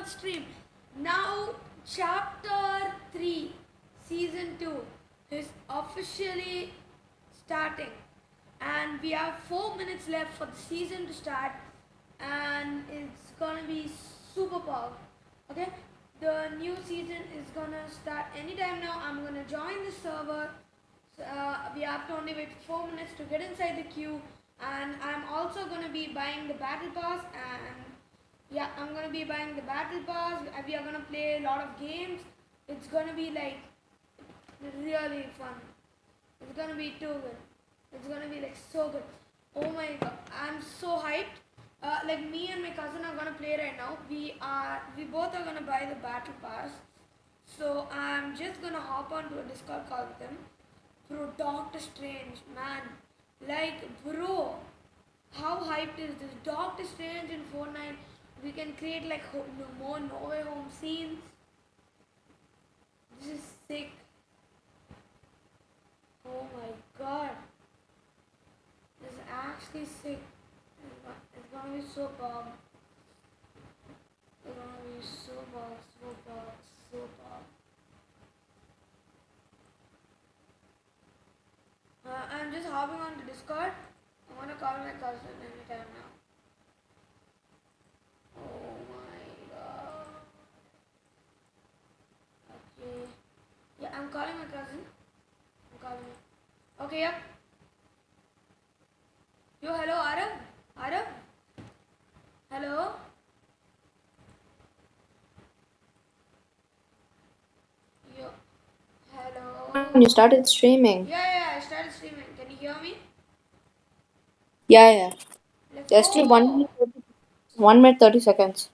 the stream. Now, chapter 3, season 2 is officially starting, and we have 4 minutes left for the season to start, and it's gonna be super powerful. Okay, the new season is gonna start anytime now. I'm gonna join the server. So, we have to only wait 4 minutes to get inside the queue, and I'm also gonna be buying the battle pass. And yeah, I'm gonna be buying the battle pass. We are gonna play a lot of games. It's gonna be like really fun. It's gonna be too good. It's gonna be like so good. Oh my god, I'm so hyped. Like me and my cousin are gonna play right now. We both are gonna buy the battle pass. So I'm just gonna hop onto a Discord call with them. Bro, Doctor Strange, man. Like, bro, how hyped is this? Doctor Strange in Fortnite. We can create like more No Way Home scenes. This is sick. Oh my god. This is actually sick. It's gonna be so bomb. It's gonna be so bomb, so bomb, so bomb. I'm just hopping on to Discord. I'm gonna call my cousin anytime now. Oh my god. Okay. Yeah, I'm calling my cousin. I'm calling him. Okay, yep. Yo, hello, Arab? Arab? Hello? Yo, hello? You started streaming. Yeah, I started streaming. Can you hear me? Yeah. Let's There's still 1 go. minute, 1 minute 30 seconds.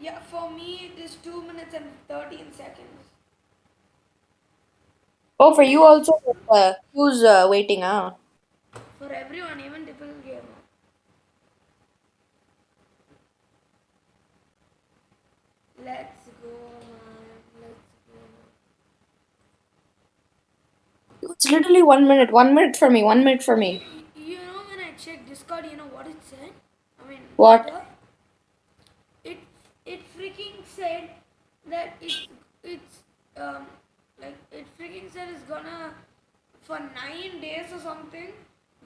Yeah, for me it is 2 minutes and 13 seconds. Oh, for you also, who's waiting? For everyone, even typical gamer. Let's go, man. Let's go. It's literally 1 minute. 1 minute for me. 1 minute for me. You know, when I checked Discord, you know what it said? I mean, What? Twitter. It it freaking said that it's like it freaking said it's gonna for 9 days or something.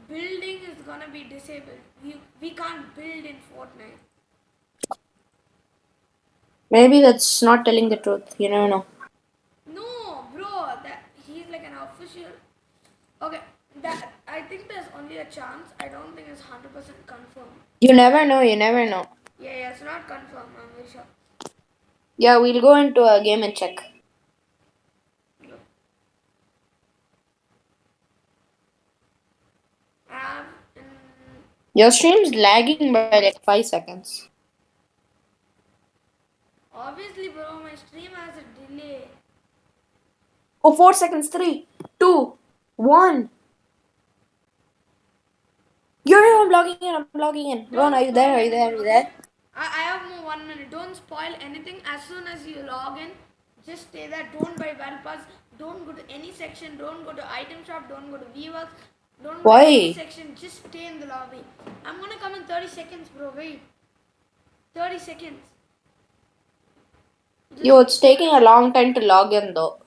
Building is gonna be disabled. We can't build in Fortnite. Maybe that's not telling the truth. You never know. No, bro, that he's like an official. Okay, that I think there's only a chance. I don't think it's 100% confirmed. You never know. You never know. Yeah, it's not confirmed. I'm very sure. Yeah, we'll go into a game and check. Um, Your stream's lagging by like 5 seconds. obviously, bro, my stream has a delay. Oh, 4 seconds. 3, 2, 1. I'm logging in. I'm logging in. Ron, Don't are you there? spoil Are you there? Are anything, you okay? there? I have more 1 minute. Don't spoil anything. As soon as you log in, just stay there. Don't buy battle pass. Don't go to any section. Don't go to item shop. Don't go to viewers. Don't go to any Why? section. Just stay in the lobby. I'm gonna come in 30 seconds, bro. Wait. 30 seconds. Yo, it's taking a long time to log in though.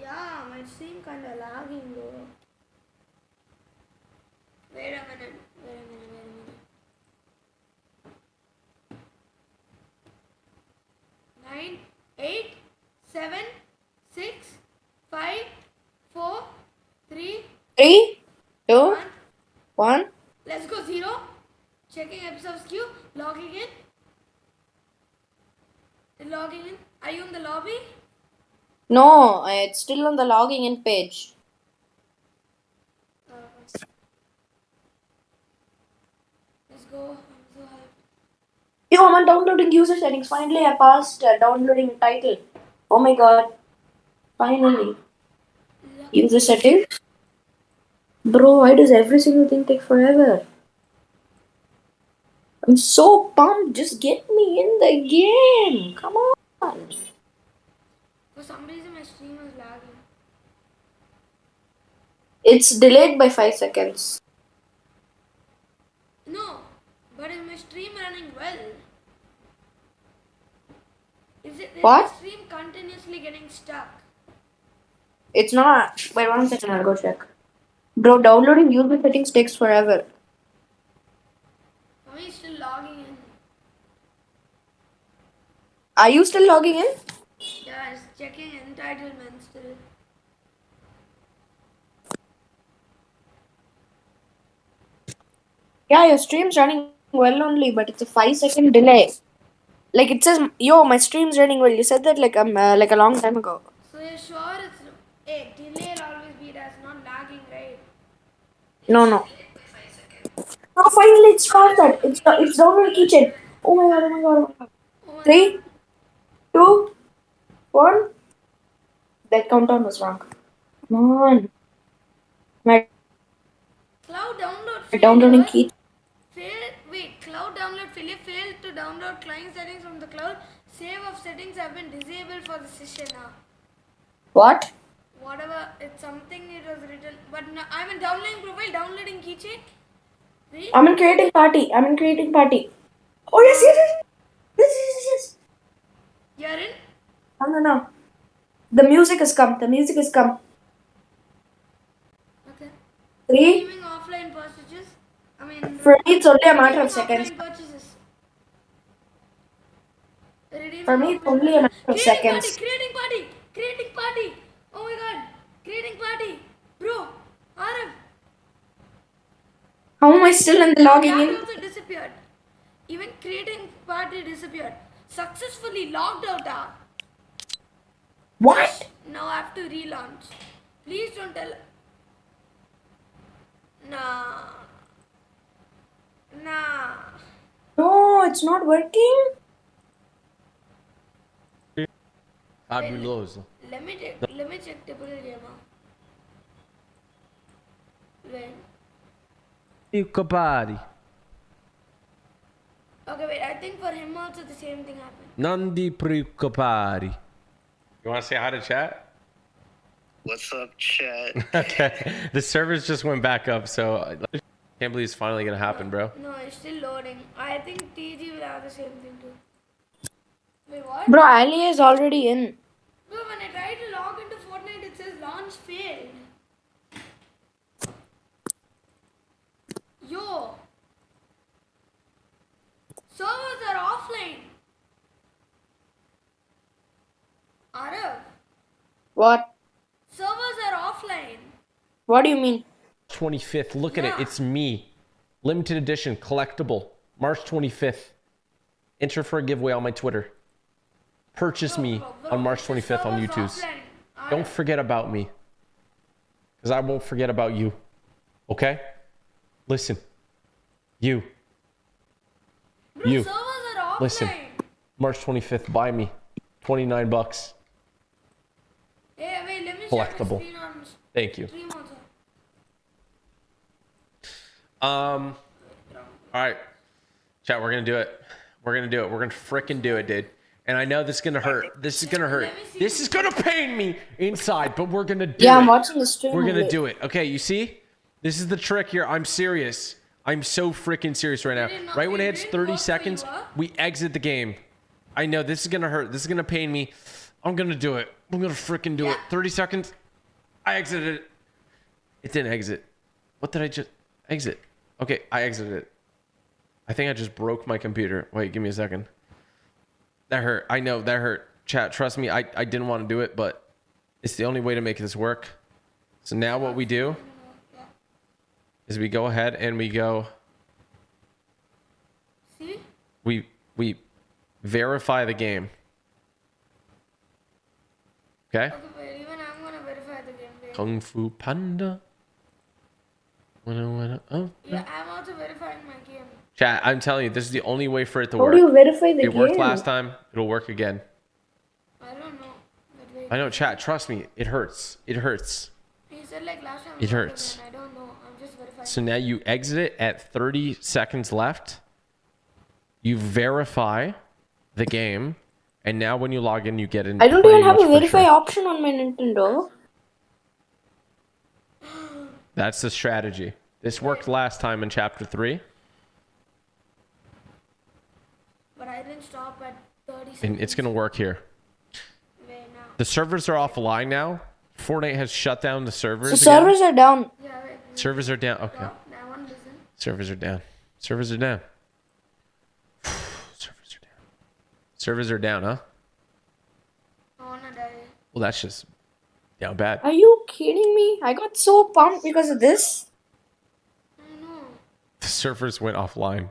Yeah, my stream kinda lagging though. Wait a minute. 9, 8, 7, 6, 5, 4, 3, 3, 2, 1. 1. Let's go 0. Checking episodes queue. Logging in. Logging in. Are you in the lobby? No, it's still on the logging in page. Let's go. I'm so hyped. Yo, I'm on downloading user settings. Finally, I passed downloading title. Oh my god. Finally. User settings? Bro, why does every single thing take forever? I'm so pumped. Just get me in the game. Come on. For some reason, my stream is lagging. It's delayed by 5 seconds. But is my stream running well? Is What? my stream continuously getting stuck? It's not. Wait 1 second, I'll go check. Bro, downloading user settings takes forever. Are we still logging in? Are you still logging in? Yeah, it's checking entitlement still. Yeah, your stream's running well only, but it's a 5 second delay. Like it says, yo, my stream's running well. You said that like like a long time ago. So you're sure it's delay will always be that's not lagging, right? No. No, finally it's started. It's download kitchen. Oh my god, oh my god, oh my god. Oh my 3, God. 2, 1. That countdown was wrong. Come on. My Cloud download downloading failure. key. Wait, cloud download failure failed to download client settings from the cloud. Save of settings have been disabled for the session now. What? Whatever, it's something it was written. But no, I'm in downloading profile, downloading keychain. See? I'm in creating party. Oh yes. You're in? No. The music has come. Okay. 3. Redeeming offline purchases. For me, it's only a matter redeeming of seconds. offline purchases. Redeeming For me, it's offline only a matter of purchases. seconds. Creating party. Oh my god. Creating party. Bro, Arav. How am I still in the logging That in? also disappeared. Even creating party disappeared. Successfully logged out. What? Now I have to relaunch. Please don't tell. Nah. No, it's not working. Fabuloso. Let me check typical gamer. When? Party. Okay, wait. I think for him also the same thing happened. Non di preoccupare. You want to say hi to chat? What's up, chat? Okay. The servers just went back up, so I can't believe it's finally gonna happen, bro. No, it's still loading. I think TG will have the same thing too. Wait, what? Bro, Ali is already in. Bro, when I try to log into Fortnite, it says launch failed. Yo. Servers are offline. Arav. What? Servers are offline. What do you mean? 25th. Look at it. Yeah. It's me. Limited edition, collectible. March 25th. Enter for a giveaway on my Twitter. Purchase me on March 25th on YouTube. Don't forget about me. Because I won't forget about you. Okay? Listen. You. Bro, You. servers are offline. Listen. March 25th. Buy me. $29. Hey, wait, let me Collectible. check the screen on Thank you. stream also. All right. Chat, we're going to do it. We're going to frickin' do it, dude. And I know this is going to hurt. This is going to hurt. Let me see. This is going to pain me inside, but we're going to do it. Yeah, I'm watching the stream. We're going to only. do it. Okay, you see? This is the trick here. I'm serious. I'm so freaking serious right now. Did it not- Right when it it hits didn't 30 work for seconds, you, huh? we exit the game. I know this is going to hurt. This is going to pain me. I'm going to do it. I'm going to freaking do it. Yeah. 30 seconds. I exited it. It didn't exit. What did I just exit? Okay, I exited it. I think I just broke my computer. Wait, give me a second. That hurt. I know that hurt. Chat, trust me, I didn't want to do it, but it's the only way to make this work. So now what we do is we go ahead and we go, See? we verify the game. Okay? Okay, wait, even I'm gonna verify the game. Wait. Kung Fu Panda. Oh. Yeah, I'm also verifying my game. Chat, I'm telling you, this is the only way for it to How work. do you verify the It game? worked last time. It'll work again. I don't know. But wait. I know, chat. Trust me. It hurts. It hurts. He said like last time. It hurts. Again. I don't know. I'm just verifying. So now you exit it at 30 seconds left. You verify the game. And now when you log in, you get in. I don't pretty even have much a for verify sure. option on my Nintendo. That's the strategy. This worked last time in chapter 3. but I didn't stop at 30 seconds. And it's gonna work here. Wait, now. The servers are offline now. Fortnite has shut down the servers. The again. servers are down. Yeah, wait. Servers are down. Okay. Stop. Now one listen. Servers are down. Servers are down. Servers are down. Servers are down, huh? I wanna die. Well, that's just down bad. Are you kidding me? I got so pumped because of this. I know. The servers went offline.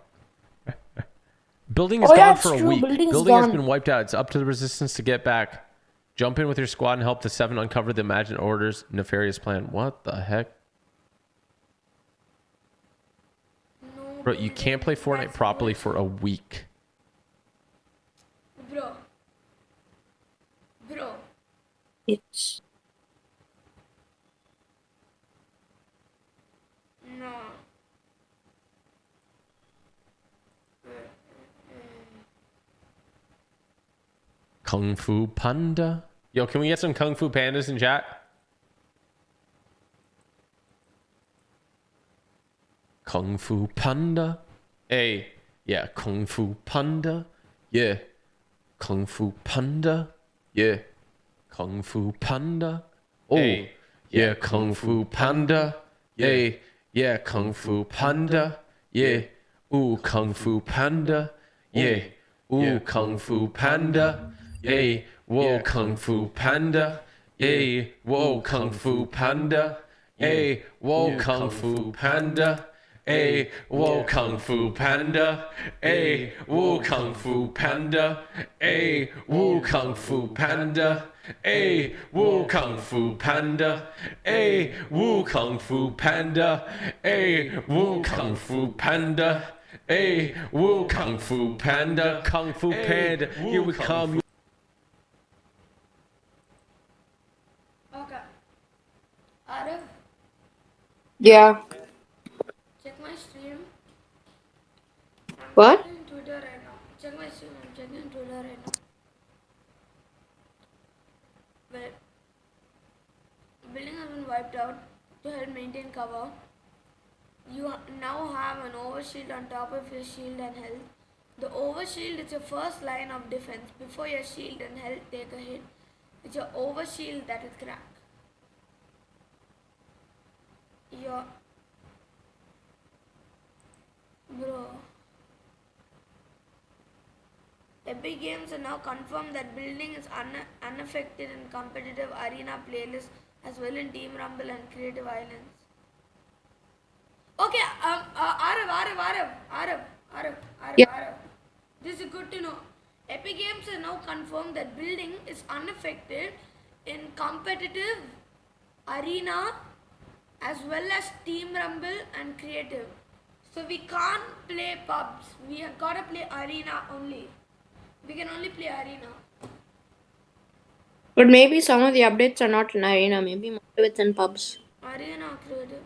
Building is Oh, yeah, gone it's for a true. week. Building's Building has gone. been wiped out. It's up to the resistance to get back. Jump in with your squad and help the 7 uncover the imagined order's nefarious plan. What the heck? No. Bro, you can't play Fortnite That's properly bullshit. for a week. Bro. Bro. It's No. Kung Fu Panda. Yo, can we get some Kung Fu Pandas in chat? Kung Fu Panda. Hey. Yeah, Kung Fu Panda. Yeah. Kung Fu Panda. Yeah. Kung Fu Panda. Oh. Hey. Yeah, Kung Fu Panda. Hey. Yeah, Kung Fu Panda. Yeah. Ooh, Kung Fu Panda. Yeah. Ooh, Kung Fu Panda. Yay, whoa, Kung Fu Panda. Yay, whoa, Kung Fu Panda. Yay, whoa, Kung Fu Panda. Hey, whoa, Kung Fu Panda. Hey, whoa, Kung Fu Panda. Hey, whoa, Kung Fu Panda. Hey, whoa, Kung Fu Panda. Hey, whoa, Kung Fu Panda. Hey, whoa, Kung Fu Panda. Hey, whoa, Kung Fu Panda. Kung Fu Panda, here we come. Okay. Arif, yeah. check my stream. I'm What? checking Twitter right now. Check my stream. I'm checking Twitter right now. Wait. Building has been wiped out to help maintain cover. You now have an overshield on top of your shield and health. The overshield is your first line of defense. Before your shield and health take a hit, it's your overshield that will crack. Your bro. Epic Games are now confirmed that building is unaffected in competitive arena playlists as well in Team Rumble and Creative Islands. Okay, Yeah. Arav. This is good to know. Epic Games has now confirmed that building is unaffected in competitive arena as well as Team Rumble and Creative. So we can't play pubs. We have gotta play arena only. We can only play arena. But maybe some of the updates are not in arena. Maybe more within pubs. Arena Creative.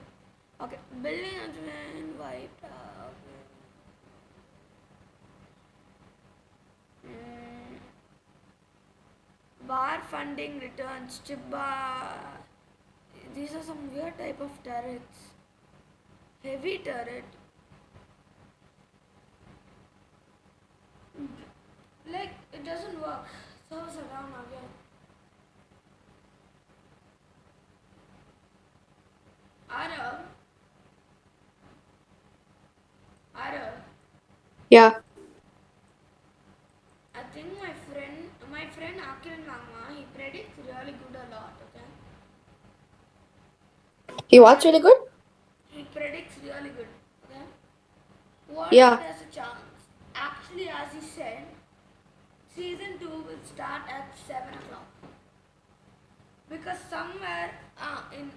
Okay, building has been wiped out. Bar funding returns. Chip bar. These are some weird type of turrets. Heavy turret. Like it doesn't work. Serves around again. Arav. Yeah. I think my friend Akiran Lama, he predicts really good a lot, okay? He what's really good? He predicts really good, okay? What Yeah. if there's a chance? Actually, as he said, season 2 will start at 7 o'clock. Because somewhere in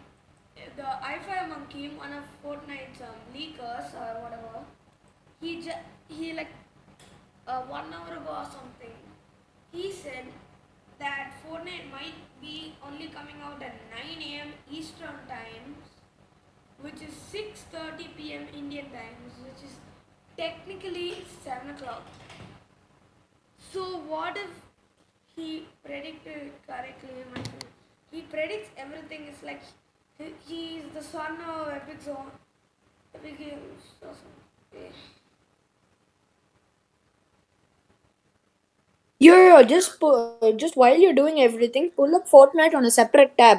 the i5 Monkey, one of Fortnite's leakers or whatever, he like 1 hour ago or something, he said that Fortnite might be only coming out at 9 a.m. Eastern times, which is 6:30 p.m. Indian times, which is technically 7 o'clock. So what if he predicted correctly, my friend? He predicts everything. It's like he is the son of Epic Games or something. Just while you're doing everything, pull up Fortnite on a separate tab.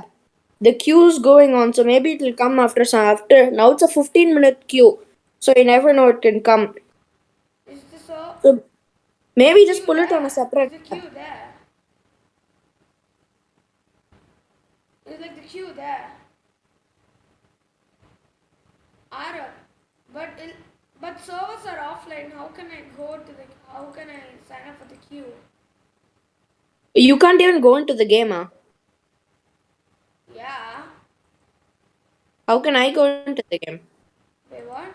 The queue's going on, so maybe it'll come after. Now it's a 15-minute queue, so you never know it can come. Is this a So maybe just queue pull it on there? a separate Is the tab. queue there? Is like the queue there? Arab, but servers are offline. How can I go to the? How can I sign up for the queue? You can't even go into the game, huh? Yeah. How can I go into the game? Wait, what?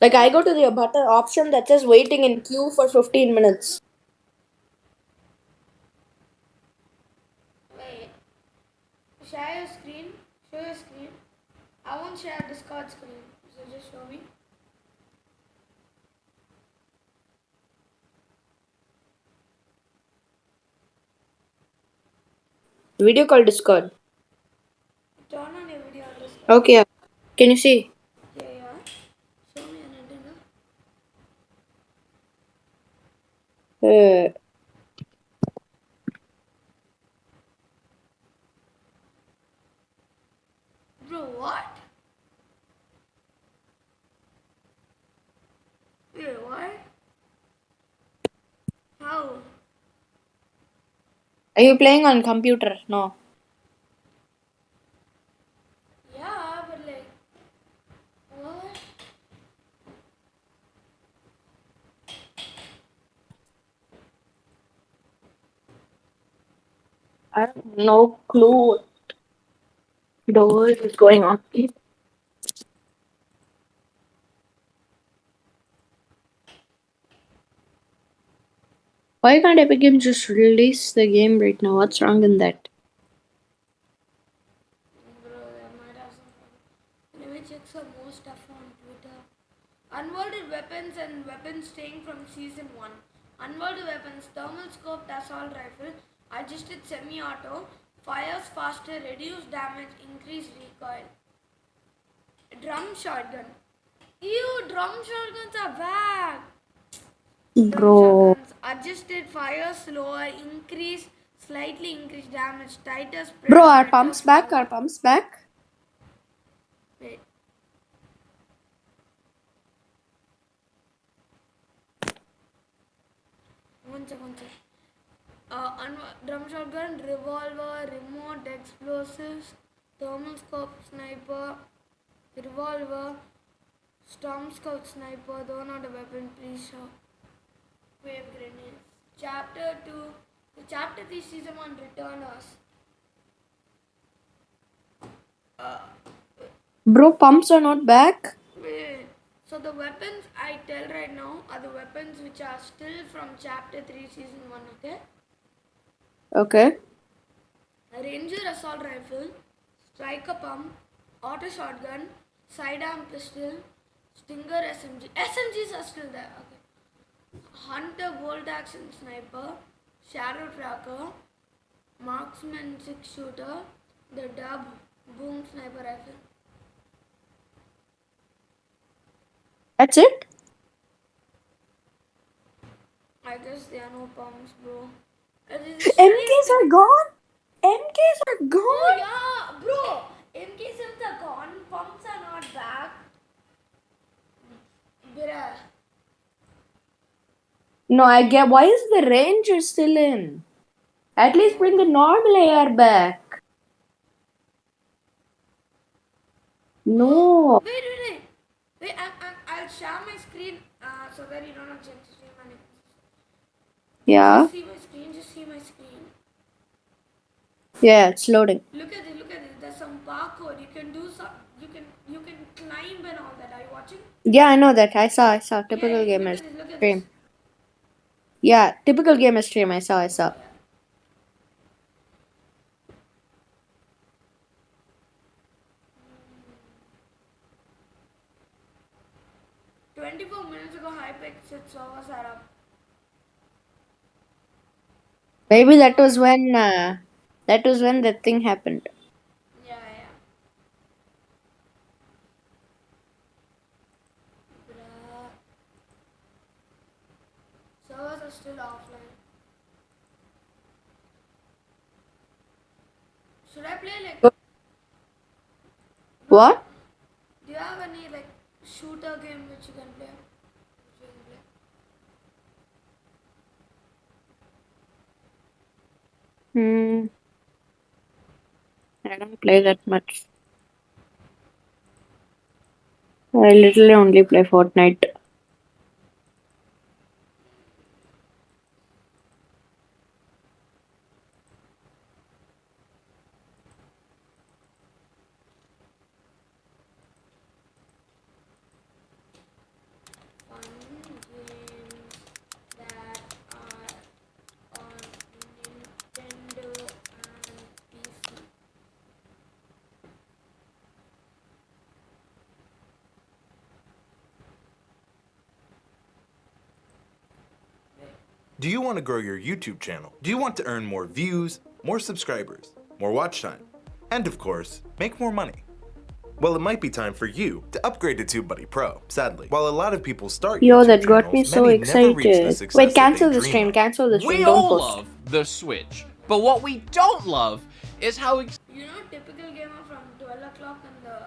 Like I go to the button option that says waiting in queue for 15 minutes. Wait. Share your screen. Show your screen. I won't share Discord screen. So just show me. Video call Discord. Turn on your video on Discord. Okay. Can you see? Yeah, yeah. Show me an antenna. Uh, Bro, what? Wait, what? How? are you playing on computer? No. Yeah, but like, what? I have no clue what is going on. Why can't Epic Games just release the game right now? What's wrong in that? Bro, I might have some problem. Let me check some more stuff on Twitter. Unworded weapons and weapons staying from season 1. Unworded weapons, thermal scope, assault rifle, adjusted semi-auto, fires faster, reduce damage, increase recoil. Drum shotgun. Ew, drum shotguns are bad. Drum Bro. shotguns, adjusted fire slower, slightly increase damage, tighter spread, Bro, are better pumps back? flow. Are pumps back? Wait. One sec, one sec. Drum shotgun, revolver, remote explosives, thermal scope sniper, revolver, storm scout sniper, those are the weapon, please show. Wave grenades. Chapter 2, the chapter 3 season 1 returners. Bro, pumps are not back? Wait. So the weapons I tell right now are the weapons which are still from chapter 3 season 1, okay? Okay. A Ranger assault rifle, striker pump, auto shotgun, sidearm pistol, Stinger SMG. SMGs are still there. Okay. Hunter bolt action sniper, shadow tracker, marksman six shooter, the dub boom sniper rifle. That's it? I guess there are no pumps, bro. MKs are gone? MKs are Oh gone? yeah, bro. MK7s are gone. Pumps are not back. Bruh. No, I get. Why is the Ranger still in? At least bring the normal AR back. No. Wait, I'll share my screen so that you don't have to check the stream. Yeah. Just see my screen. Just see my screen. Yeah, it's loading. Look at this. Look at this. There's some barcode. You can do some. You can climb and all that. Are you watching? Yeah, I know that. I saw. Typical Yeah. Look gamer at this. Look at stream. this. Yeah, typical gamer stream. I saw. Yeah. 24 minutes ago, Hypixel servers are up. Maybe that was when. That was when that thing happened. Yeah. Bruh. Servers are still offline. Should I play like? What? Do you have any like shooter game which you can play? Which you can play? I don't play that much. I literally only play Fortnite. Fun games that are on Nintendo and PC. Do you want to grow your YouTube channel? Do you want to earn more views, more subscribers, more watch time, and of course, make more money? Well, it might be time for you to upgrade to TubeBuddy Pro. Sadly, while a lot of people start Yo, YouTube that got me channels, so many never reach the excited. success Wait, that cancel they the dream stream. of. Cancel the We stream. Don't all post. love the Switch, but what we don't love is how You know, typical gamer from 12 o'clock in the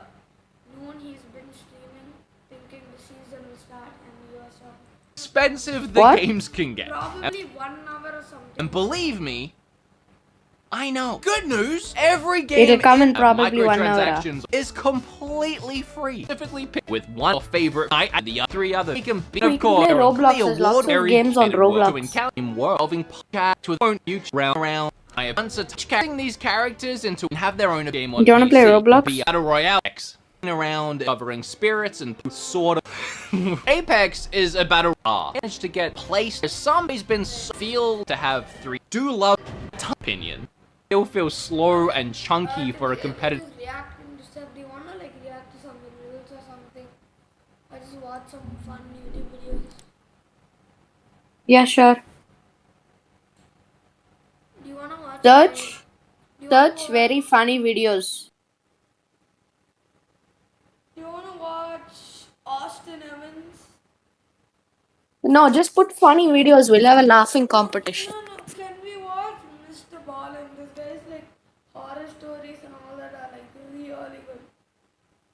noon, he's been streaming, thinking the season will start, and you are stopping. expensive the What? games can get. Probably 1 hour or something. And believe me, I know. Good news! Every game It'll come in have probably 1 hour. microtransactions is completely free. Specifically picked with one favorite night and the other 3 others. We can be, We of can course, play there are Roblox. the There's lots of award-winning games on world to Roblox. encounter in world-loving podcast with own YouTube round. I have answered casting these characters into have their own game on Do you wanna play PC. Roblox? Be Battle Royale X. Around covering spirits and sort of Apex is a battle royale. Managed to get placed as somebody's been feel to have 3 do love opinion. Still feels slow and chunky for a competitive. Just reacting to stuff. Do you wanna like react to some videos or something? Or just watch some fun YouTube videos? Yeah, sure. Do you wanna watch? Search. Do you wanna Search very funny videos. Do you wanna watch Austin Evans? No, just put funny videos. We'll have a laughing competition. No, can we watch Mr. Ballin? This guy's like horror stories and all that are like really good.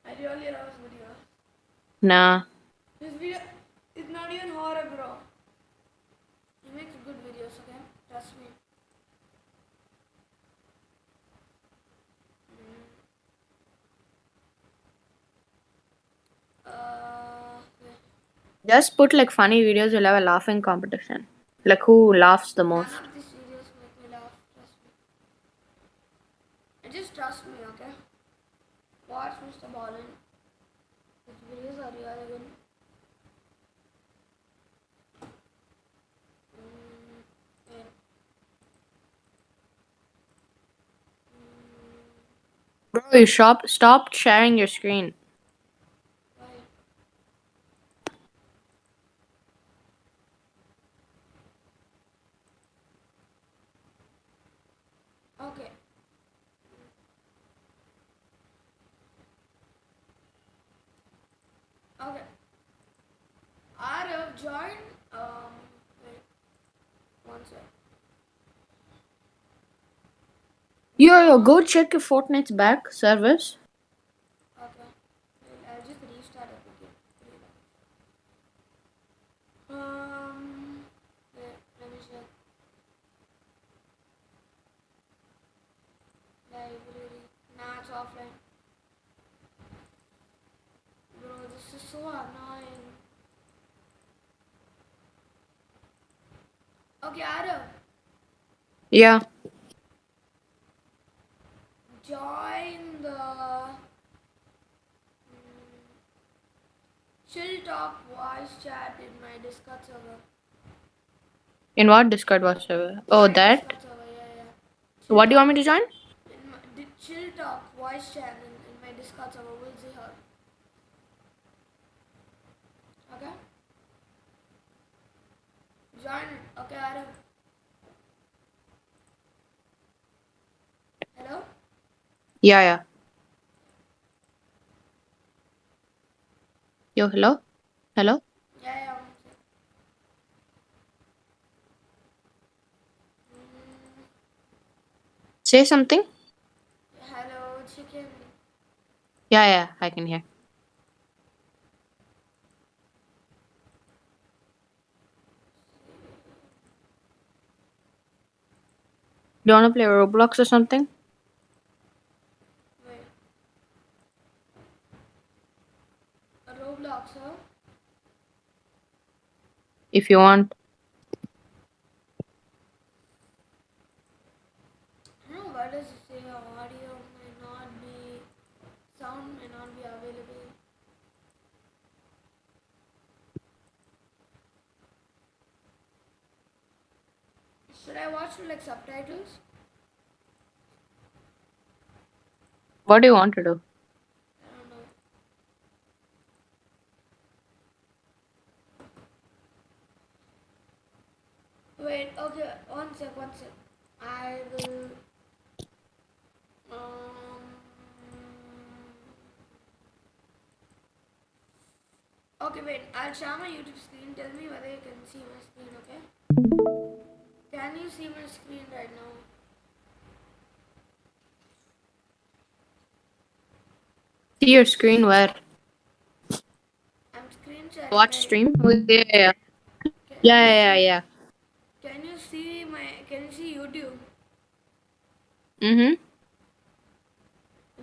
I really love his videos. Nah. His video is not even horror, bro. He makes good videos, okay? Trust me. Yeah. Just put like funny videos. We'll have a laughing competition. Like who laughs the most. None of these videos make me laugh. Trust me. And just trust me, okay? Watch Mr. Ballin. His videos are really good. Wait. Bro, you stop sharing your screen. Why? Okay. Okay. Arav join. Wait. One sec. Yo, go check if Fortnite's back service. Okay. I'll just restart it again. Wait, let me check. Library. Nah, it's offline. Bro, this is so annoying. Okay, Arav. Yeah. Join the Chill Talk voice chat in my Discord server. In what Discord was server? Oh, My that? Discord server, yeah. What do you want me to join? In my, Chill Talk voice chat in my Discord server. We'll see her. Okay? Join it. Okay, Arav. Hello? Yeah. Yo, hello? Hello? Yeah. One sec. Say something. Yeah, yeah, I can hear. Do you want to play Roblox or something? Wait. A Roblox, huh? If you want. No, why does it say audio may not be, sound may not be available? Should I watch like subtitles? What do you want to do? I don't know. Wait, okay, one sec, one sec. I will. Um. Okay, wait. I'll share my YouTube screen. Tell me whether you can see my screen, okay? Can you see my screen right now? See your screen where? I'm screen sharing. Watch Right? stream? Yeah, yeah. Can Yeah, you yeah, see? yeah. Can you see my? Can you see YouTube? Mm-hmm.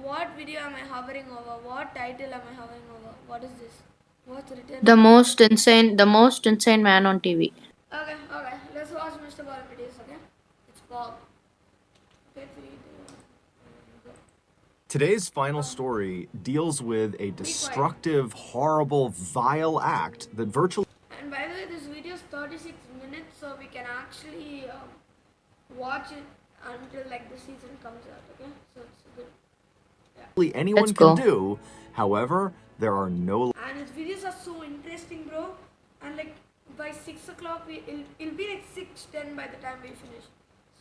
What video am I hovering over? What title am I hovering over? What is this? What's written? The most insane man on TV. Okay, okay. Let's watch Mr. Ball videos, okay? It's Bob. Okay, 3, 2, 1, go. Today's final story deals with a destructive, horrible, vile act that virtually And by the way, this video is 36 minutes, so we can actually watch it until like the season comes out, okay? So it's good. anyone Let's can go. do. However, there are no And his videos are so interesting, bro. And like by 6 o'clock, it'll be like 6:10 by the time we finish.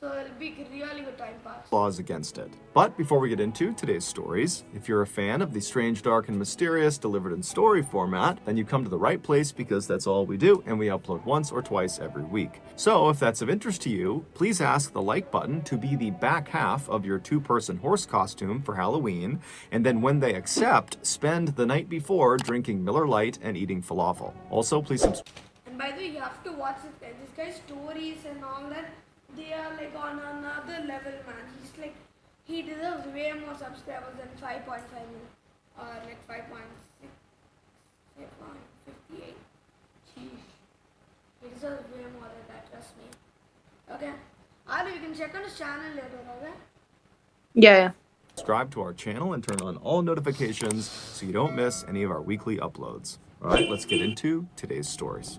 So it'll be really good time pass. laws against it. But before we get into today's stories, if you're a fan of the strange, dark, and mysterious delivered in story format, then you come to the right place because that's all we do, and we upload once or twice every week. So if that's of interest to you, please ask the like button to be the back half of your two-person horse costume for Halloween, and then when they accept, spend the night before drinking Miller Lite and eating falafel. Also, please subscribe. And by the way, you have to watch this guy. This guy's stories and all that, they are like on another level, man. He's like, he deserves way more subscribers than 5.5 million. Or like 5.6, 5.58. Jeez. He deserves way more than that, trust me. Okay. Adi, you can check on his channel later, okay? Yeah, yeah. Subscribe to our channel and turn on all notifications so you don't miss any of our weekly uploads. All right, let's get into today's stories.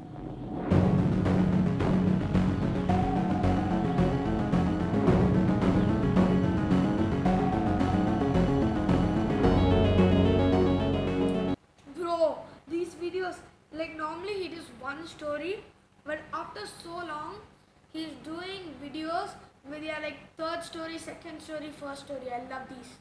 Bro, these videos, like normally he does one story, but after so long, he's doing videos where they are like third story, second story, first story. I love these.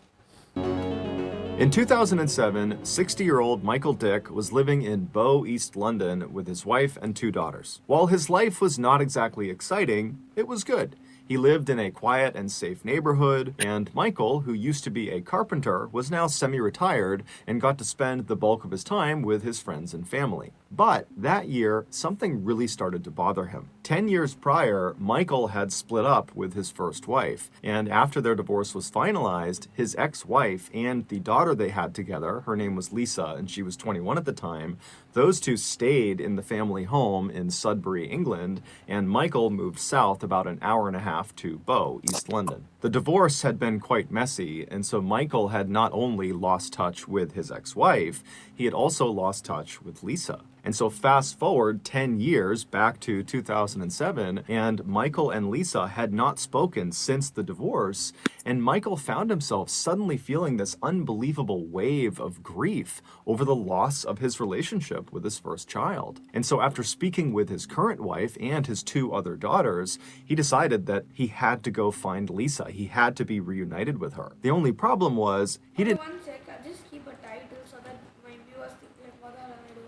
In 2007, 60-year-old Michael Dick was living in Bow, East London with his wife and two daughters. While his life was not exactly exciting, it was good. He lived in a quiet and safe neighborhood, and Michael, who used to be a carpenter, was now semi-retired and got to spend the bulk of his time with his friends and family. But that year, something really started to bother him. 10 years prior, Michael had split up with his first wife, and after their divorce was finalized, his ex-wife and the daughter they had together, her name was Lisa, and she was 21 at the time, those two stayed in the family home in Sudbury, England, and Michael moved south about an hour and a half to Bow, East London. The divorce had been quite messy, and so Michael had not only lost touch with his ex-wife, he had also lost touch with Lisa. And so fast forward 10 years back to 2007, and Michael and Lisa had not spoken since the divorce, and Michael found himself suddenly feeling this unbelievable wave of grief over the loss of his relationship with his first child. And so after speaking with his current wife and his two other daughters, he decided that he had to go find Lisa. He had to be reunited with her. The only problem was he didn't. One sec, I just keep a title so that my viewers think like, what the hell am I doing?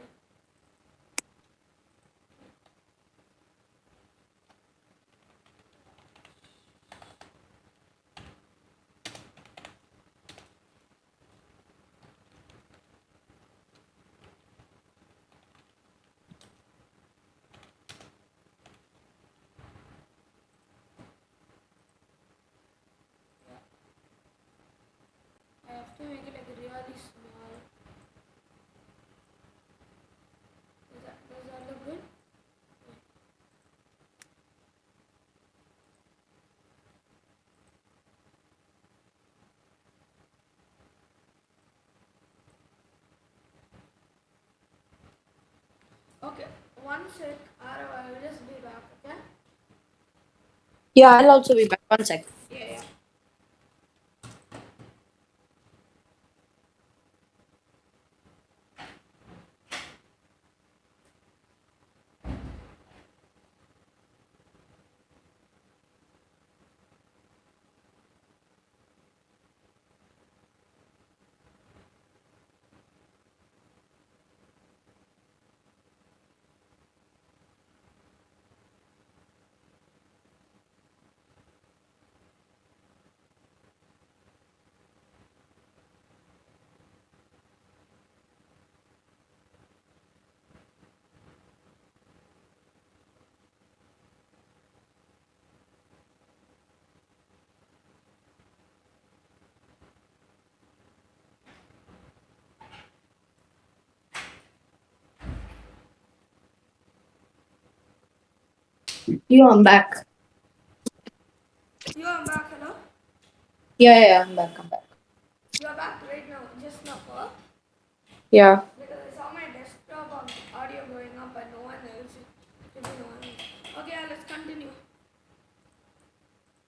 Can make it like really small. Does that look good? Okay, one sec. I will just be back, okay? Yeah, I'll also be back. One sec. Yeah. Yeah, I'm back. You are back, hello? Yeah, I'm back. I'm back. You are back right now, just now, huh? Yeah. Because I saw my desktop audio going up but no one else. Maybe no one else. Okay, let's continue.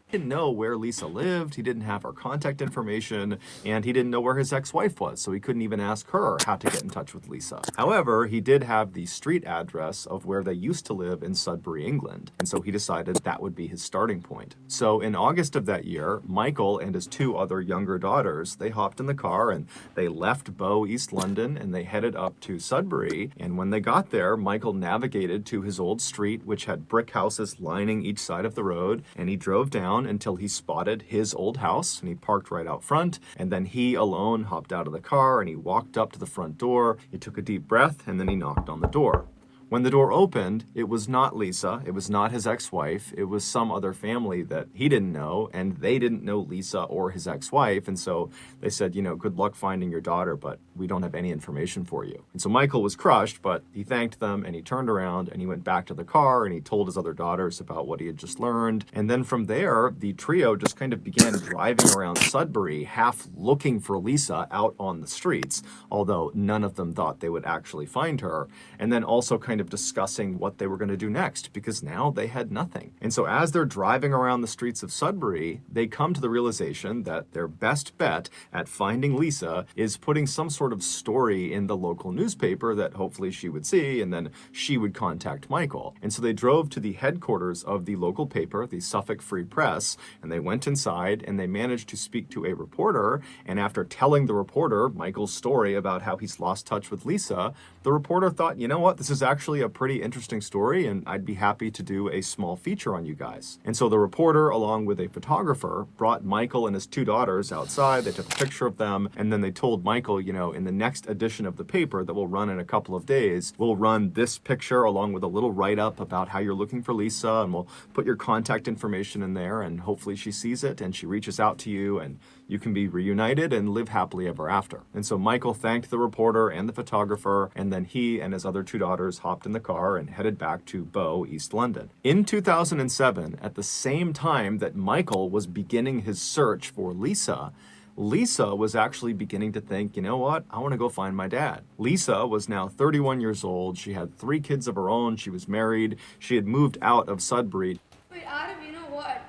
He didn't know where Lisa lived, he didn't have her contact information, and he didn't know where his ex-wife was, so he couldn't even ask her how to get in touch with Lisa. However, he did have the street address of where they used to live in Sudbury, England, and so he decided that would be his starting point. So in August of that year, Michael and his two other younger daughters, they hopped in the car and they left Bow, East London, and they headed up to Sudbury. And when they got there, Michael navigated to his old street, which had brick houses lining each side of the road, and he drove down until he spotted his old house, and he parked right out front. And then he alone hopped out of the car and he walked up to the front door. He took a deep breath and then he knocked on the door. When the door opened, it was not Lisa, it was not his ex-wife, it was some other family that he didn't know, and they didn't know Lisa or his ex-wife, and so they said, you know, good luck finding your daughter, but we don't have any information for you. And so Michael was crushed, but he thanked them, and he turned around, and he went back to the car, and he told his other daughters about what he had just learned, and then from there, the trio just kind of began driving around Sudbury, half looking for Lisa out on the streets, although none of them thought they would actually find her, and then also kind of discussing what they were going to do next, because now they had nothing. And so as they're driving around the streets of Sudbury, they come to the realization that their best bet at finding Lisa is putting some sort of story in the local newspaper that hopefully she would see, and then she would contact Michael. And so they drove to the headquarters of the local paper, the Suffolk Free Press, and they went inside and they managed to speak to a reporter. And after telling the reporter Michael's story about how he's lost touch with Lisa, the reporter thought, you know what, this is actually a pretty interesting story, and I'd be happy to do a small feature on you guys. And so the reporter, along with a photographer, brought Michael and his two daughters outside. They took a picture of them, and then they told Michael, you know, in the next edition of the paper that will run in a couple of days, we'll run this picture along with a little write-up about how you're looking for Lisa, and we'll put your contact information in there, and hopefully she sees it and she reaches out to you, and you can be reunited and live happily ever after. And so Michael thanked the reporter and the photographer, and then he and his other two daughters hopped in the car and headed back to Bow, East London. In 2007, at the same time that Michael was beginning his search for Lisa, Lisa was actually beginning to think, you know what, I want to go find my dad. Lisa was now 31 years old. She had 3 kids of her own. She was married. She had moved out of Sudbury. Wait, Arif, you know what?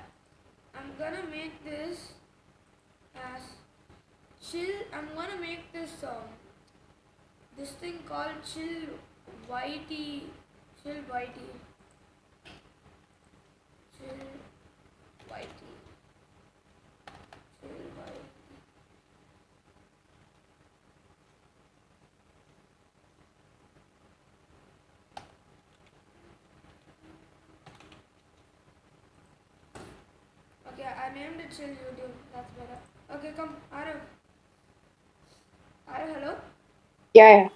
I'm gonna make this as chill. I'm gonna make this this thing called chill whitey. Chill whitey. Chill whitey. Chill whitey. Okay, I named it Chill YouTube. That's better. Okay, come, Arif. Arif, hello? Yeah.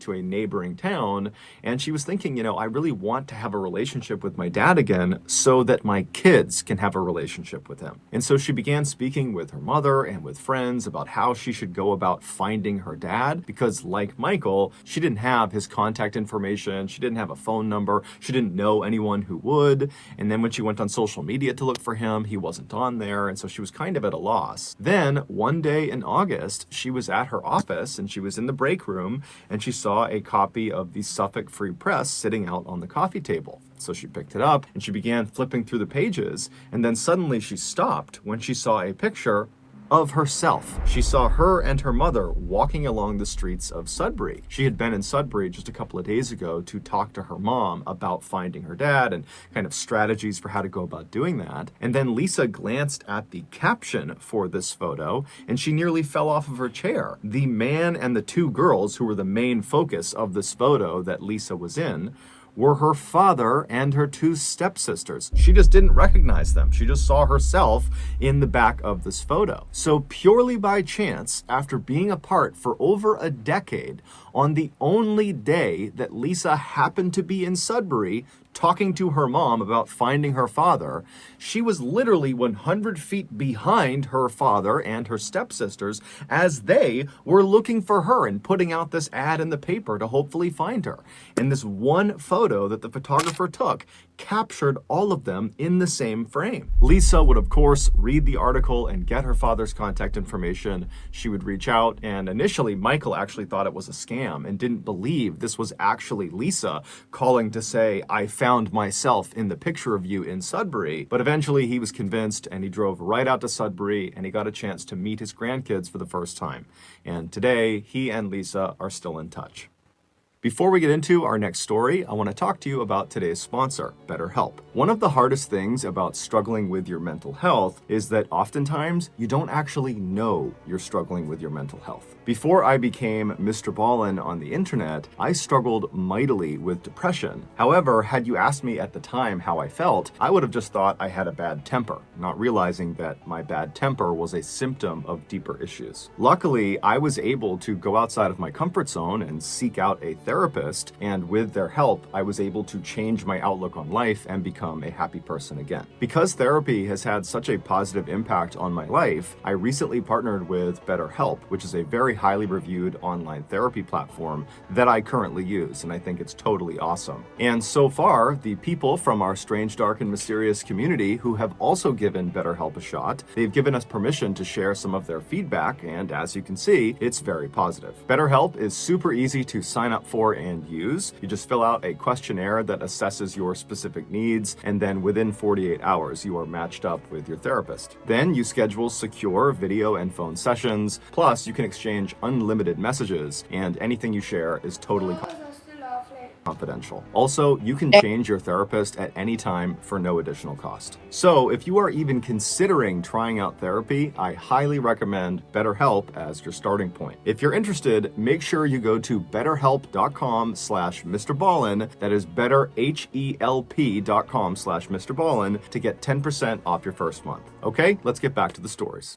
to a neighboring town, and she was thinking, I really want to have a relationship with my dad again so that my kids can have a relationship with him. And so she began speaking with her mother and with friends about how she should go about finding her dad, because like Michael, she didn't have his contact information, she didn't have a phone number, she didn't know anyone who would, and then when she went on social media to look for him, he wasn't on there, and so she was kind of at a loss. Then, one day in August, she was at her office, and she was in the break room, and she saw a copy of the Suffolk Free Press sitting out on the coffee table. So she picked it up, and she began flipping through the pages, and then suddenly she stopped when she saw a picture of herself. She saw her and her mother walking along the streets of Sudbury. She had been in Sudbury just a couple of days ago to talk to her mom about finding her dad and kind of strategies for how to go about doing that. And then Lisa glanced at the caption for this photo and she nearly fell off of her chair. The man and the two girls who were the main focus of this photo that Lisa was in were her father and her two stepsisters. She just didn't recognize them. She just saw herself in the back of this photo. So purely by chance, after being apart for over a decade, on the only day that Lisa happened to be in Sudbury talking to her mom about finding her father, she was literally 100 feet behind her father and her stepsisters as they were looking for her and putting out this ad in the paper to hopefully find her. And this one photo that the photographer took captured all of them in the same frame. Lisa would, of course, read the article and get her father's contact information. She would reach out, and initially Michael actually thought it was a scam and didn't believe this was actually Lisa calling to say, "I found myself in the picture of you in Sudbury." But eventually he was convinced and he drove right out to Sudbury and he got a chance to meet his grandkids for the first time. And today he and Lisa are still in touch. Before we get into our next story, I want to talk to you about today's sponsor, BetterHelp. One of the hardest things about struggling with your mental health is that oftentimes you don't actually know you're struggling with your mental health. Before I became Mr. Ballin on the internet, I struggled mightily with depression. However, had you asked me at the time how I felt, I would have just thought I had a bad temper, not realizing that my bad temper was a symptom of deeper issues. Luckily, I was able to go outside of my comfort zone and seek out a therapist, and with their help, I was able to change my outlook on life and become a happy person again. Because therapy has had such a positive impact on my life, I recently partnered with BetterHelp, which is a very highly reviewed online therapy platform that I currently use, and I think it's totally awesome. And so far, the people from our strange, dark, and mysterious community who have also given BetterHelp a shot, they've given us permission to share some of their feedback, and as you can see, it's very positive. BetterHelp is super easy to sign up for and use. You just fill out a questionnaire that assesses your specific needs, and then within 48 hours, you are matched up with your therapist. Then you schedule secure video and phone sessions, plus you can exchange unlimited messages, and anything you share is totally confidential. Also, you can change your therapist at any time for no additional cost. So if you are even considering trying out therapy, I highly recommend BetterHelp as your starting point. If you're interested, make sure you go to betterhelp.com/Mr. Ballin. That is betterhelp.com/Mr. Ballin to get 10% off your first month. Okay, let's get back to the stories.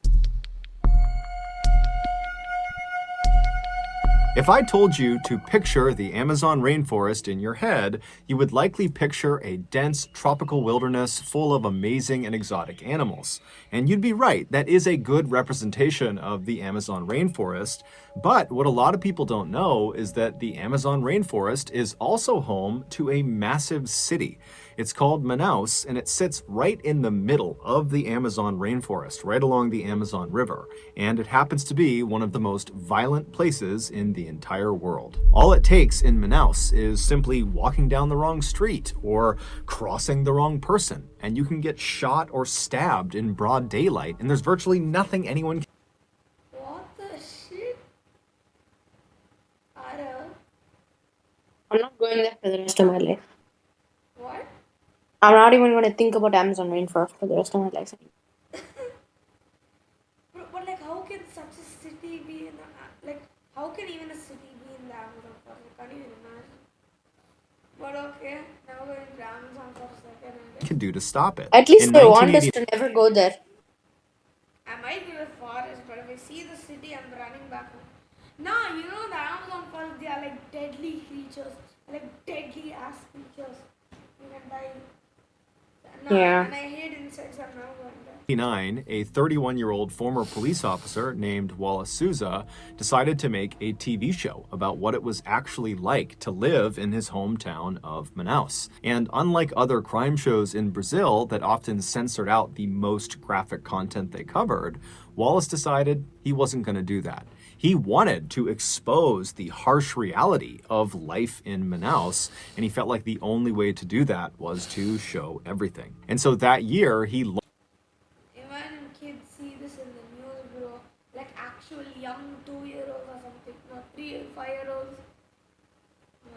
If I told you to picture the Amazon rainforest in your head, you would likely picture a dense tropical wilderness full of amazing and exotic animals. And you'd be right, that is a good representation of the Amazon rainforest. But what a lot of people don't know is that the Amazon rainforest is also home to a massive city. It's called Manaus, and it sits right in the middle of the Amazon rainforest, right along the Amazon River. And it happens to be one of the most violent places in the entire world. All it takes in Manaus is simply walking down the wrong street or crossing the wrong person, and you can get shot or stabbed in broad daylight, and there's virtually nothing anyone can. What the shit? Ara, I'm not going there for the rest of my life. what? I'm not even going to think about Amazon rainforest for the rest of my life. But like, how can such a city be in the, like, how can even a city be in the Amazon forest? I can't even imagine. But okay, now we're in the Amazon for a second. Can do to stop it. At least In they want us 1980 to never go there. I might be in the forest, but if I see the city, I'm running back home. Nah, you know the Amazon forest, they are like deadly creatures, like deadly ass creatures. You can die. Nah, Yeah. and I hate insects. I'm not going there. 1989, a 31-year-old former police officer named Wallace Souza decided to make a TV show about what it was actually like to live in his hometown of Manaus. And unlike other crime shows in Brazil that often censored out the most graphic content they covered, Wallace decided he wasn't going to do that. He wanted to expose the harsh reality of life in Manaus, and he felt like the only way to do that was to show everything. And so that year, he Imagine kids see this in the news, bro. Like actual young 2-year-olds or something. No, 3 5-year-olds.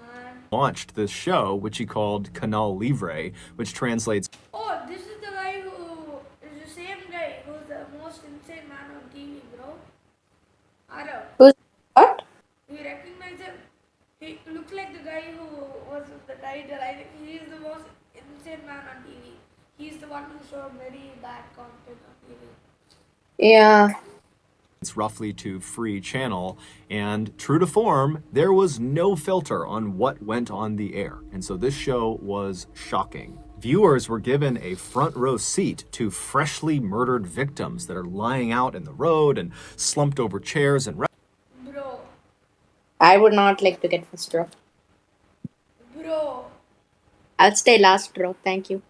Man. launched this show, which he called Canal Livre, which translates Oh, this is the guy who is the same guy who's the most insane man on TV, bro. Arav. Who's what? Do you recognize him? He looks like the guy who was the title. I think he is the most insane man on TV. He's the one who showed very bad content on TV. Yeah. it's roughly to free channel, and true to form, there was no filter on what went on the air, and so this show was shocking. Viewers were given a front row seat to freshly murdered victims that are lying out in the road and slumped over chairs and Bro, I would not like to get first row. bro. I'll stay last row. Thank you.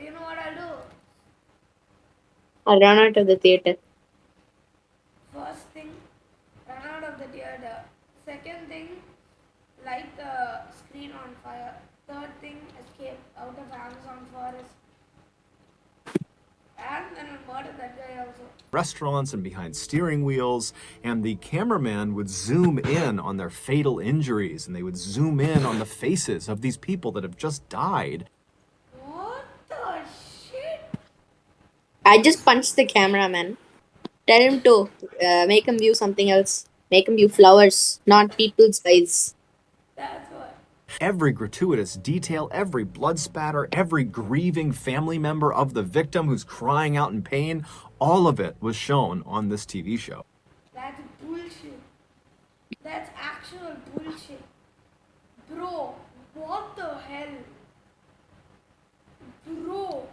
You know what I'll do? I'll run out of the theater. First thing, run out of the theater. Second thing, light the screen on fire. Third thing, escape out of Amazon forest. And then I'll murder that guy also. restaurants and behind steering wheels, and the cameraman would zoom in on their fatal injuries, and they would zoom in on the faces of these people that have just died. What the shit? I just punched the cameraman. Tell him to make him view something else. Make him view flowers, not people's eyes. That's what. Every gratuitous detail, every blood spatter, every grieving family member of the victim who's crying out in pain, all of it was shown on this TV show. That's bullshit. That's actual bullshit. Bro, what the hell? Bro,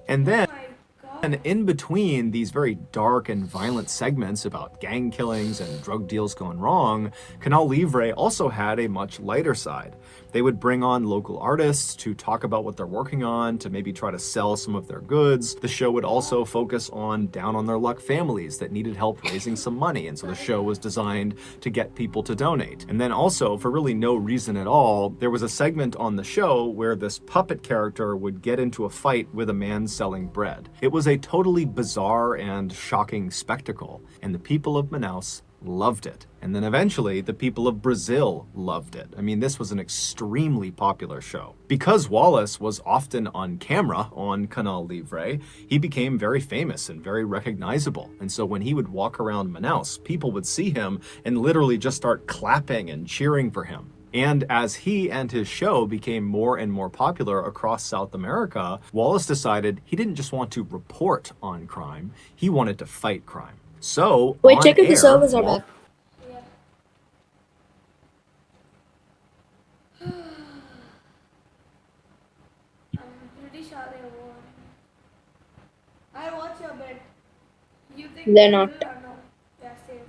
And then my god. And in between these very dark and violent segments about gang killings and drug deals gone wrong, Canal Livre also had a much lighter side. They would bring on local artists to talk about what they're working on, to maybe try to sell some of their goods. The show would also focus on down on their luck families that needed help raising some money, and so the show was designed to get people to donate. And then also, for really no reason at all, there was a segment on the show where this puppet character would get into a fight with a man selling bread. It was a totally bizarre and shocking spectacle, and the people of Manaus loved it. And then eventually, the people of Brazil loved it. I mean, this was an extremely popular show. Because Wallace was often on camera on Canal Livre, he became very famous and very recognizable. And so when he would walk around Manaus, people would see him and literally just start clapping and cheering for him. And as he and his show became more and more popular across South America, Wallace decided he didn't just want to report on crime, he wanted to fight crime. So, Wait, on check if the air, servers are Wal- back. Yeah. I'm pretty sure they won. I watch your bet. You think They're they not. will or no? Yeah, same.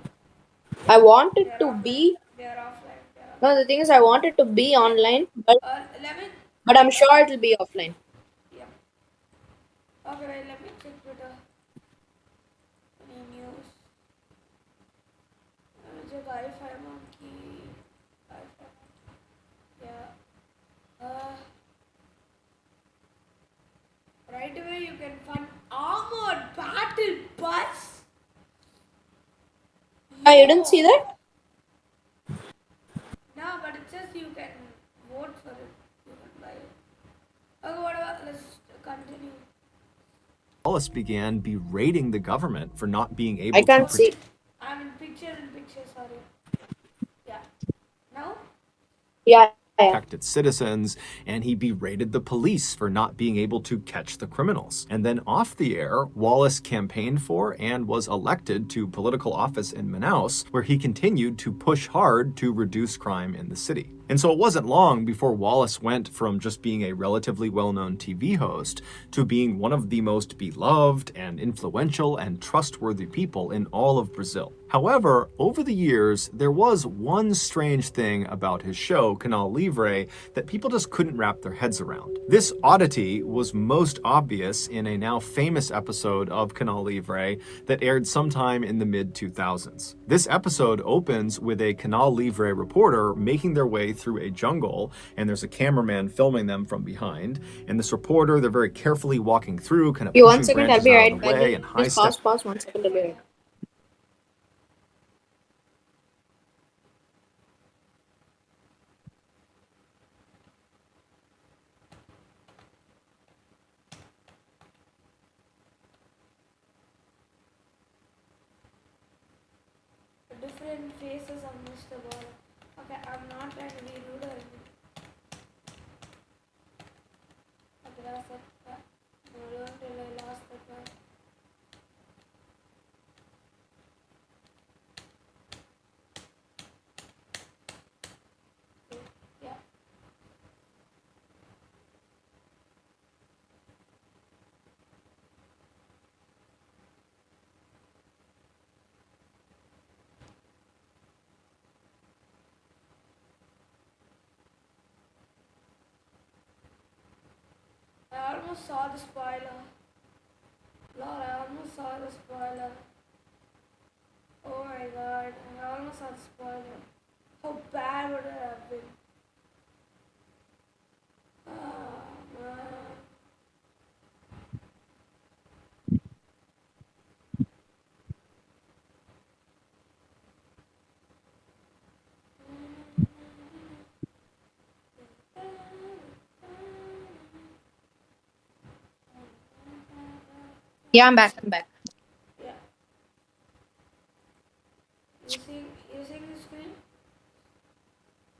I want it They're to offline. be. They're offline. No, the thing is, I want it to be online, but 11? I'm sure it'll be offline. Yeah. Okay, wait, let me check Twitter. Any news? Let me check Wi-Fi monkey. Wi-Fi. Yeah. Right away you can find armored battle pass. Oh, you didn't see that? No, but it says you can vote for it. You can buy it. Okay, whatever. Let's continue. Wallace began berating the government for not being able I to can't see. I'm in picture, sorry. Yeah. Now? Yeah, protected citizens, and he berated the police for not being able to catch the criminals. And then off the air, Wallace campaigned for and was elected to political office in Manaus, where he continued to push hard to reduce crime in the city. And so it wasn't long before Wallace went from just being a relatively well-known TV host to being one of the most beloved and influential and trustworthy people in all of Brazil. However, over the years, there was one strange thing about his show, Canal Livre, that people just couldn't wrap their heads around. This oddity was most obvious in a now famous episode of Canal Livre that aired sometime in the mid-2000s. This episode opens with a Canal Livre reporter making their way through a jungle, and there's a cameraman filming them from behind. And this reporter, they're very carefully walking through, kind of You, one pushing second, I'll branches be out right of the back. way and high Just step. pause, 1 second, I'll be right. Different faces of Mr. Ball. Okay, I'm not trying to be rude or anything. Okay, that's it. I learned till I lost the part. Yeah. I almost saw the spoiler. Lord, I almost saw the spoiler. Oh my god, I almost saw the spoiler. How bad would it have been? Oh man. Yeah, I'm back. Yeah. You seeing the screen?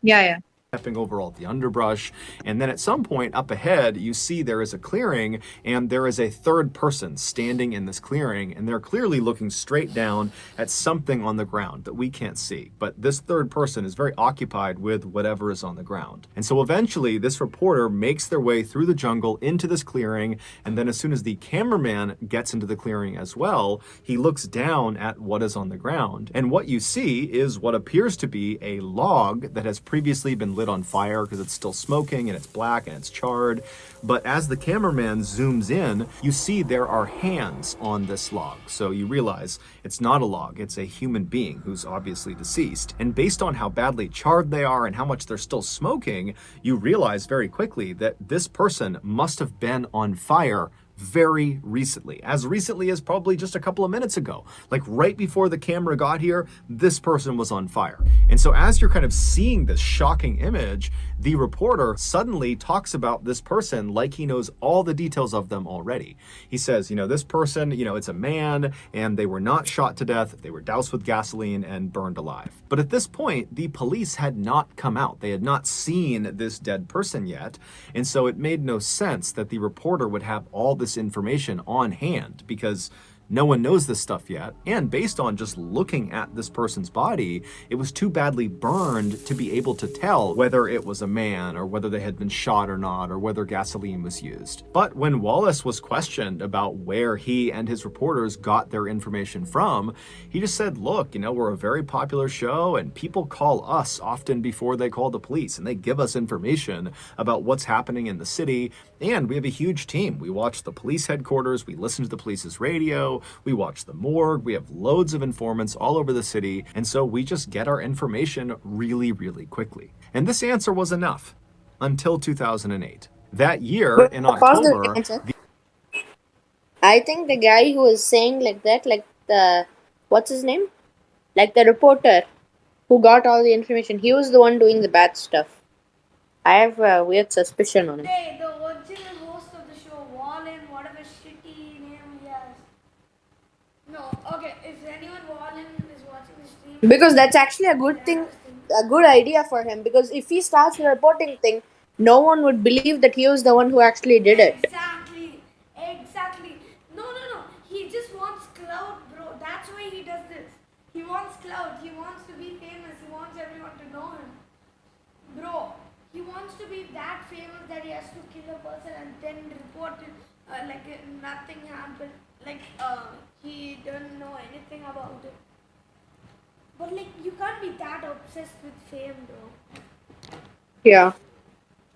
Yeah. Stepping over all the underbrush, and then at some point up ahead you see there is a clearing, and there is a third person standing in this clearing, and they're clearly looking straight down at something on the ground that we can't see. But this third person is very occupied with whatever is on the ground. And so eventually this reporter makes their way through the jungle into this clearing, and then as soon as the cameraman gets into the clearing as well, he looks down at what is on the ground. And what you see is what appears to be a log that has previously been lit on fire because it's still smoking and it's black and it's charred. But as the cameraman zooms in, you see there are hands on this log. So you realize it's not a log, it's a human being who's obviously deceased. And based on how badly charred they are and how much they're still smoking, you realize very quickly that this person must have been on fire very recently as probably just a couple of minutes ago. Like right before the camera got here, this person was on fire. And so as you're kind of seeing this shocking image, the reporter suddenly talks about this person like he knows all the details of them already. He says, this person, it's a man, and they were not shot to death, they were doused with gasoline and burned alive. But at this point, the police had not come out. They had not seen this dead person yet. And so it made no sense that the reporter would have all this information on hand, because no one knows this stuff yet, and based on just looking at this person's body, it was too badly burned to be able to tell whether it was a man or whether they had been shot or not, or whether gasoline was used. But when Wallace was questioned about where he and his reporters got their information from, he just said, look, we're a very popular show and people call us often before they call the police, and they give us information about what's happening in the city, and we have a huge team. We watch the police headquarters, we listen to the police's radio, we watch the morgue, we have loads of informants all over the city, and so we just get our information really, really quickly. And this answer was enough until 2008. That year, in Pause the October, answer. I think the guy who was saying like that, like the, what's his name? Like the reporter who got all the information, he was the one doing the bad stuff. I have a weird suspicion on him. Hey, the original host of the show, Wallen, whatever shitty name he has. No, okay, if anyone Wallen is watching the stream, Because that's actually a good thing. a good idea for him, because if he starts the reporting thing, no one would believe that he was the one who actually did it. Exactly. Exactly. No, no, no. He just wants clout, bro. That's why he does this. He wants clout. He wants to be famous. He wants everyone to know him. Bro, he wants to be that famous that he has to kill a person and then report it like nothing happened. Like he doesn't know anything about it. But like you can't be that obsessed with fame, bro. Yeah.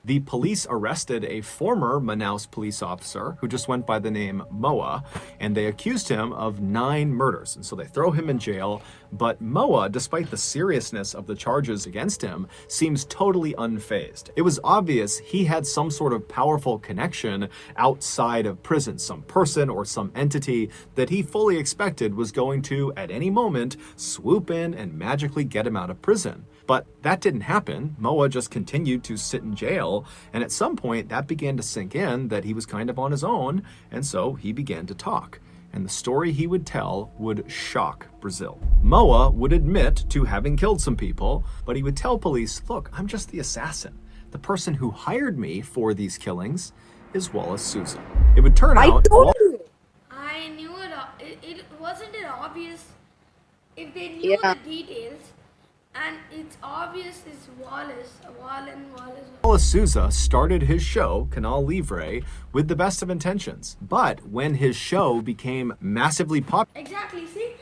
The police arrested a former Manaus police officer who just went by the name Moa, and they accused him of 9 murders. And so they throw him in jail. But Moa, despite the seriousness of the charges against him, seems totally unfazed. It was obvious he had some sort of powerful connection outside of prison, some person or some entity that he fully expected was going to, at any moment, swoop in and magically get him out of prison. But that didn't happen. Moa just continued to sit in jail, and at some point that began to sink in that he was kind of on his own, and so he began to talk. And the story he would tell would shock Brazil. Moa would admit to having killed some people, but he would tell police, look, I'm just the assassin. The person who hired me for these killings is Wallace Sousa. It would turn I out told you. I knew it. It wasn't it obvious if they knew Yeah. the details, and it's obvious it's Wallace. Wallace Sousa started his show, Canal Livre, with the best of intentions. But when his show became massively Exactly. See,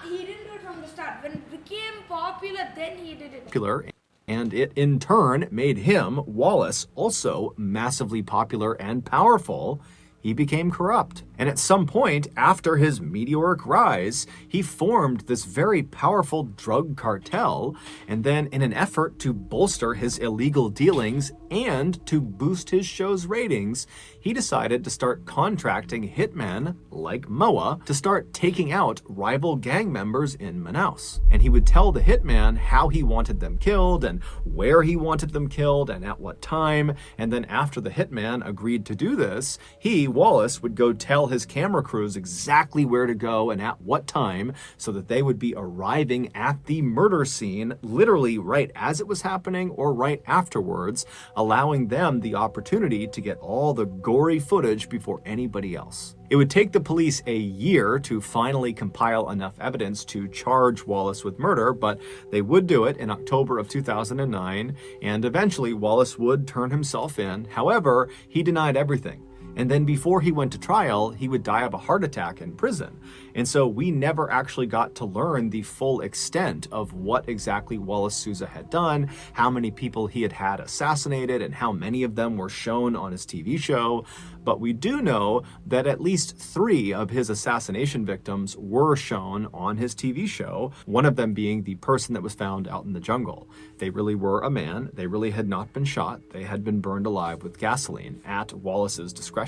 he didn't do it from the start. When it became popular, then he did it. popular, and it in turn made him, Wallace, also massively popular and powerful, he became corrupt. And at some point, after his meteoric rise, he formed this very powerful drug cartel. And then, in an effort to bolster his illegal dealings and to boost his show's ratings, he decided to start contracting hitmen like Moa to start taking out rival gang members in Manaus. And he would tell the hitman how he wanted them killed and where he wanted them killed and at what time. And then after the hitman agreed to do this, he, Wallace, would go tell his camera crews exactly where to go and at what time so that they would be arriving at the murder scene literally right as it was happening or right afterwards, allowing them the opportunity to get all the gory footage before anybody else. It would take the police a year to finally compile enough evidence to charge Wallace with murder, but they would do it in October of 2009, and eventually Wallace would turn himself in. However, he denied everything. And then before he went to trial, he would die of a heart attack in prison. And so we never actually got to learn the full extent of what exactly Wallace Sousa had done, how many people he had had assassinated, and how many of them were shown on his TV show. But we do know that at least 3 of his assassination victims were shown on his TV show, one of them being the person that was found out in the jungle. They really were a man. They really had not been shot. They had been burned alive with gasoline at Wallace's discretion.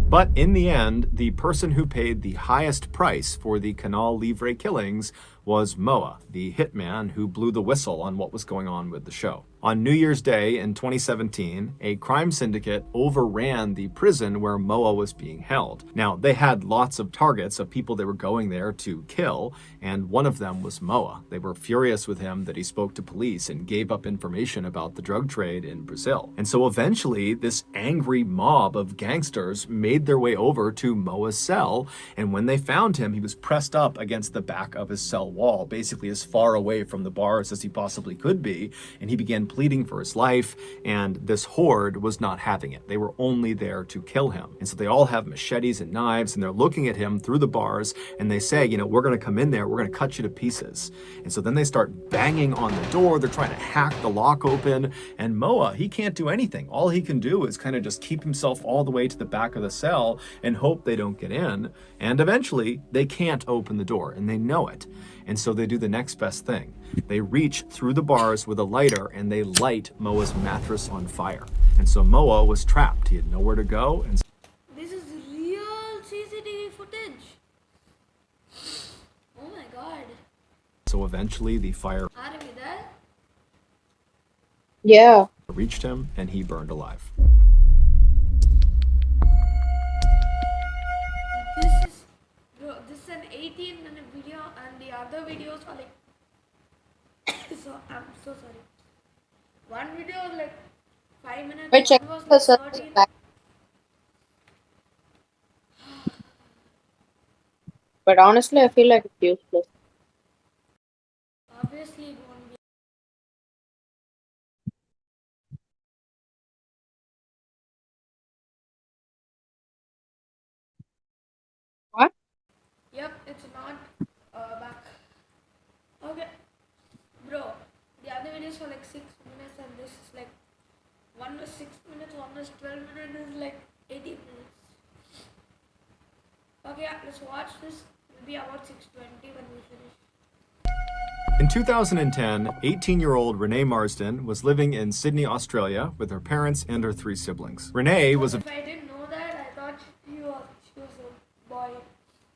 But in the end, the person who paid the highest price for the Canal Livre killings was Moa, the hitman who blew the whistle on what was going on with the show. On New Year's Day in 2017, a crime syndicate overran the prison where Moa was being held. Now, they had lots of targets of people they were going there to kill, and one of them was Moa. They were furious with him that he spoke to police and gave up information about the drug trade in Brazil. And so eventually, this angry mob of gangsters made their way over to Moa's cell, and when they found him, he was pressed up against the back of his cell wall, basically as far away from the bars as he possibly could be, and he began pleading for his life, and this horde was not having it. They were only there to kill him. And so they all have machetes and knives, and they're looking at him through the bars, and they say, you know, we're going to come in there, we're going to cut you to pieces. And so then they start banging on the door, they're trying to hack the lock open, and Moa, he can't do anything. All he can do is kind of just keep himself all the way to the back of the cell and hope they don't get in. And eventually, they can't open the door, and they know it. And so they do the next best thing. They reach through the bars with a lighter and they light Moa's mattress on fire. And so Moa was trapped. He had nowhere to go. And This is real CCTV footage. Oh my god. so eventually the fire Are we there? Yeah. reached him and he burned alive. This is an 18-minute video, and the other videos are like I'm so sorry. One video was like 5 minutes. Wait, check one was the like server 13. back. But honestly, I feel like it's useless. Obviously, it won't be. What? Yep, it's not back. Okay, bro. The other videos were like 6 minutes, and this is like one was 6 minutes, one was 12 minutes, this is like 18 minutes. Okay, yeah, let's watch this. It'll be about 6:20 when we finish. In 2010, 18-year-old Renee Marsden was living in Sydney, Australia with her parents and her 3 siblings. Renee was a If I didn't know that, I thought she was a boy.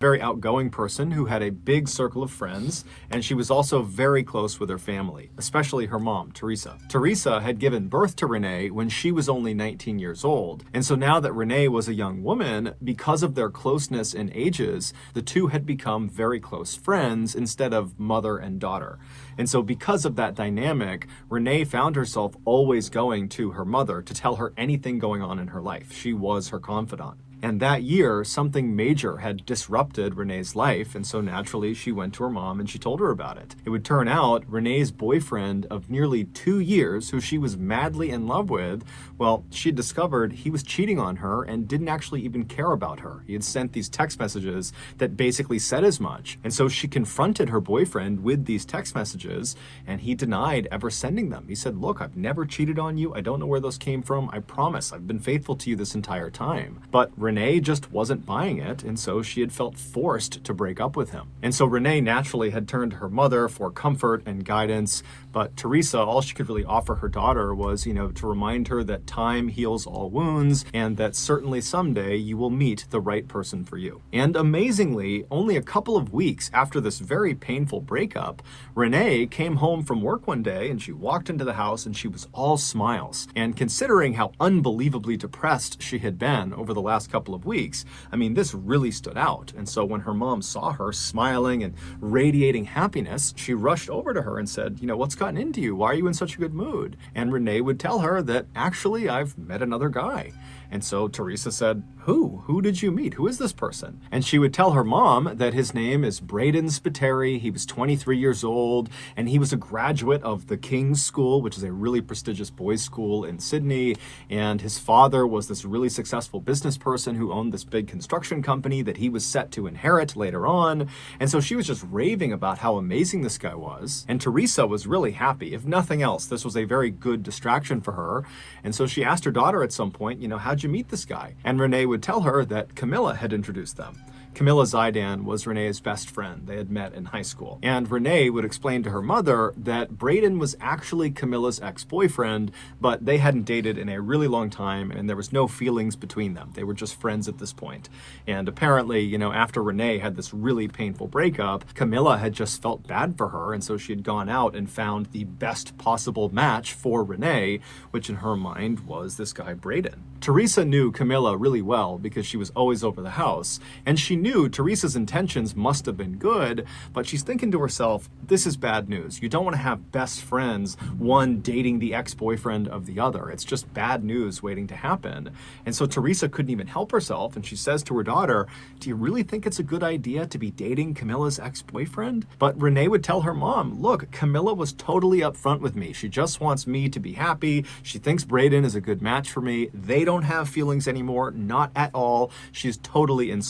very outgoing person who had a big circle of friends, and she was also very close with her family, especially her mom, Teresa. Teresa had given birth to Renee when she was only 19 years old, and so now that Renee was a young woman, because of their closeness in ages, the two had become very close friends instead of mother and daughter. And so because of that dynamic, Renee found herself always going to her mother to tell her anything going on in her life. She was her confidant. And that year, something major had disrupted Renee's life, and so naturally she went to her mom and she told her about it. It would turn out Renee's boyfriend of nearly 2 years, who she was madly in love with, well, she discovered he was cheating on her and didn't actually even care about her. He had sent these text messages that basically said as much. And so she confronted her boyfriend with these text messages, and he denied ever sending them. He said, "Look, I've never cheated on you. I don't know where those came from. I promise I've been faithful to you this entire time." But Renee just wasn't buying it, and so she had felt forced to break up with him. And so Renee naturally had turned to her mother for comfort and guidance, but Teresa, all she could really offer her daughter was, to remind her that time heals all wounds, and that certainly someday you will meet the right person for you. And amazingly, only a couple of weeks after this very painful breakup, Renee came home from work one day and she walked into the house and she was all smiles. And considering how unbelievably depressed she had been over the last couple of weeks, I mean, this really stood out. And so when her mom saw her smiling and radiating happiness, she rushed over to her and said, "What's gotten into you? Why are you in such a good mood?" And Renee would tell her that, "Actually, I've met another guy." And so Teresa said, Who did you meet? Who is this person?" And she would tell her mom that his name is Braden Spiteri. He was 23 years old, and he was a graduate of the King's School, which is a really prestigious boys' school in Sydney. And his father was this really successful business person who owned this big construction company that he was set to inherit later on. And so she was just raving about how amazing this guy was. And Teresa was really happy. If nothing else, this was a very good distraction for her. And so she asked her daughter at some point, "How'd you meet this guy?" And Renee would tell her that Camilla had introduced them. Camilla Zaidan was Renee's best friend. They had met in high school. And Renee would explain to her mother that Braden was actually Camilla's ex-boyfriend, but they hadn't dated in a really long time, and there was no feelings between them. They were just friends at this point. And apparently, after Renee had this really painful breakup, Camilla had just felt bad for her, and so she had gone out and found the best possible match for Renee, which in her mind was this guy Braden. Teresa knew Camilla really well because she was always over the house, and she knew Teresa's intentions must have been good, but she's thinking to herself, this is bad news. You don't want to have best friends, one dating the ex-boyfriend of the other. It's just bad news waiting to happen. And so Teresa couldn't even help herself, and she says to her daughter, "Do you really think it's a good idea to be dating Camilla's ex-boyfriend?" But Renee would tell her mom, "Look, Camilla was totally upfront with me. She just wants me to be happy. She thinks Braden is a good match for me. They don't have feelings anymore, not at all. She's totally in."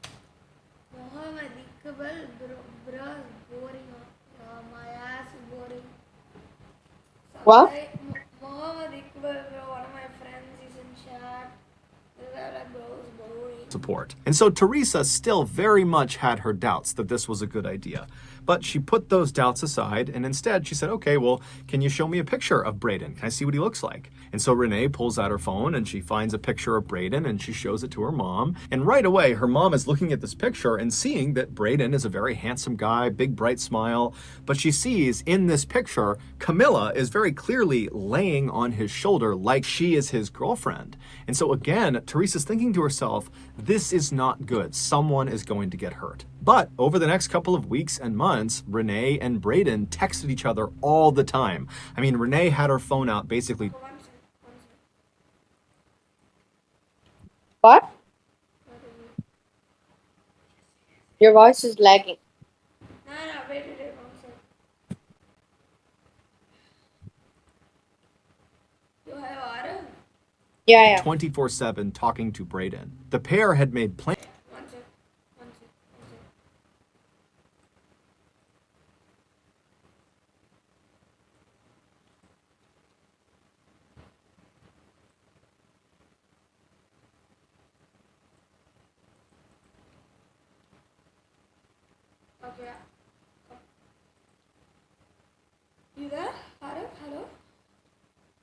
Mohammed Iqbal, bro, is boring. My ass is boring. What? Mohammed Iqbal, bro, one of my friends, he's in chat. They're like, bro, it's boring. Support. And so Teresa still very much had her doubts that this was a good idea. But she put those doubts aside, and instead she said, "Okay, well, can you show me a picture of Braden? Can I see what he looks like?" And so Renee pulls out her phone and she finds a picture of Braden and she shows it to her mom. And right away, her mom is looking at this picture and seeing that Braden is a very handsome guy, big bright smile. But she sees in this picture, Camilla is very clearly laying on his shoulder like she is his girlfriend. And so again, Teresa's thinking to herself, this is not good. Someone is going to get hurt. But over the next couple of weeks and months, months, Renee and Braden texted each other all the time. I mean, Renee had her phone out basically. One second. What? Your voice is lagging. No, wait, one second. You have Arav? Yeah. 24/7 talking to Braden. The pair had made plans. One second. Okay. You there? Arav? Hello?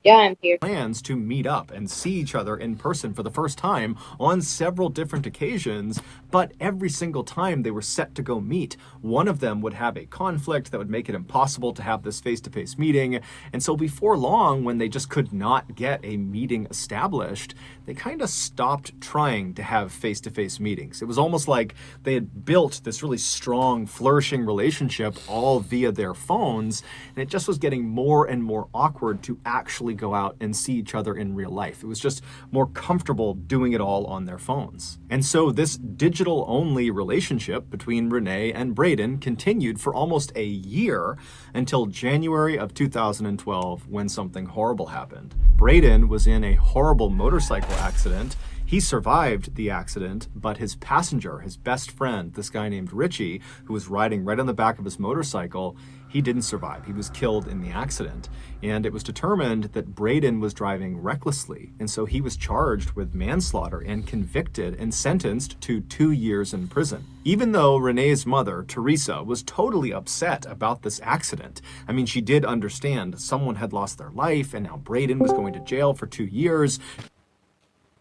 Yeah, I'm here. Plans to meet up and see each other in person for the first time on several different occasions, but every single time they were set to go meet, one of them would have a conflict that would make it impossible to have this face-to-face meeting. And so before long, when they just could not get a meeting established, they kind of stopped trying to have face-to-face meetings. It was almost like they had built this really strong, flourishing relationship all via their phones, and it just was getting more and more awkward to actually go out and see each other in real life. It was just more comfortable doing it all on their phones. And so this digital-only relationship between Renee and Braden continued for almost a year until January of 2012 when something horrible happened. Braden was in a horrible motorcycle accident. He survived the accident, but his passenger, his best friend, this guy named Richie, who was riding right on the back of his motorcycle, he didn't survive. He was killed in the accident. And it was determined that Braden was driving recklessly. And so he was charged with manslaughter and convicted and sentenced to 2 years in prison. Even though Renee's mother, Teresa, was totally upset about this accident. I mean, she did understand someone had lost their life and now Braden was going to jail for 2 years.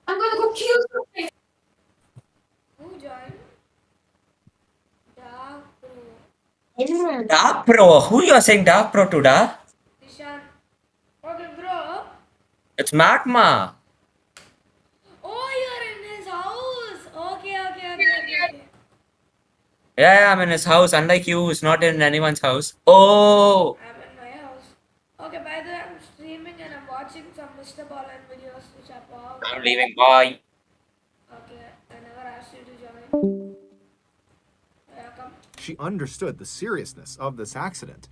I'm gonna go kill something. Who joined? Dark Pro. Dark Pro. Who you are saying Dark Pro to, da? Ishan. Okay, bro. It's Magma. Oh, you're in his house. Okay. Yeah, I'm in his house. Unlike you, who's not in anyone's house. Oh, I'm in my house. Okay, by the way, I'm streaming and I'm watching some Mr. Ballin videos which are wow. I'm leaving. Bye. Okay, I never asked you to join. Yeah, come. She understood the seriousness of this accident.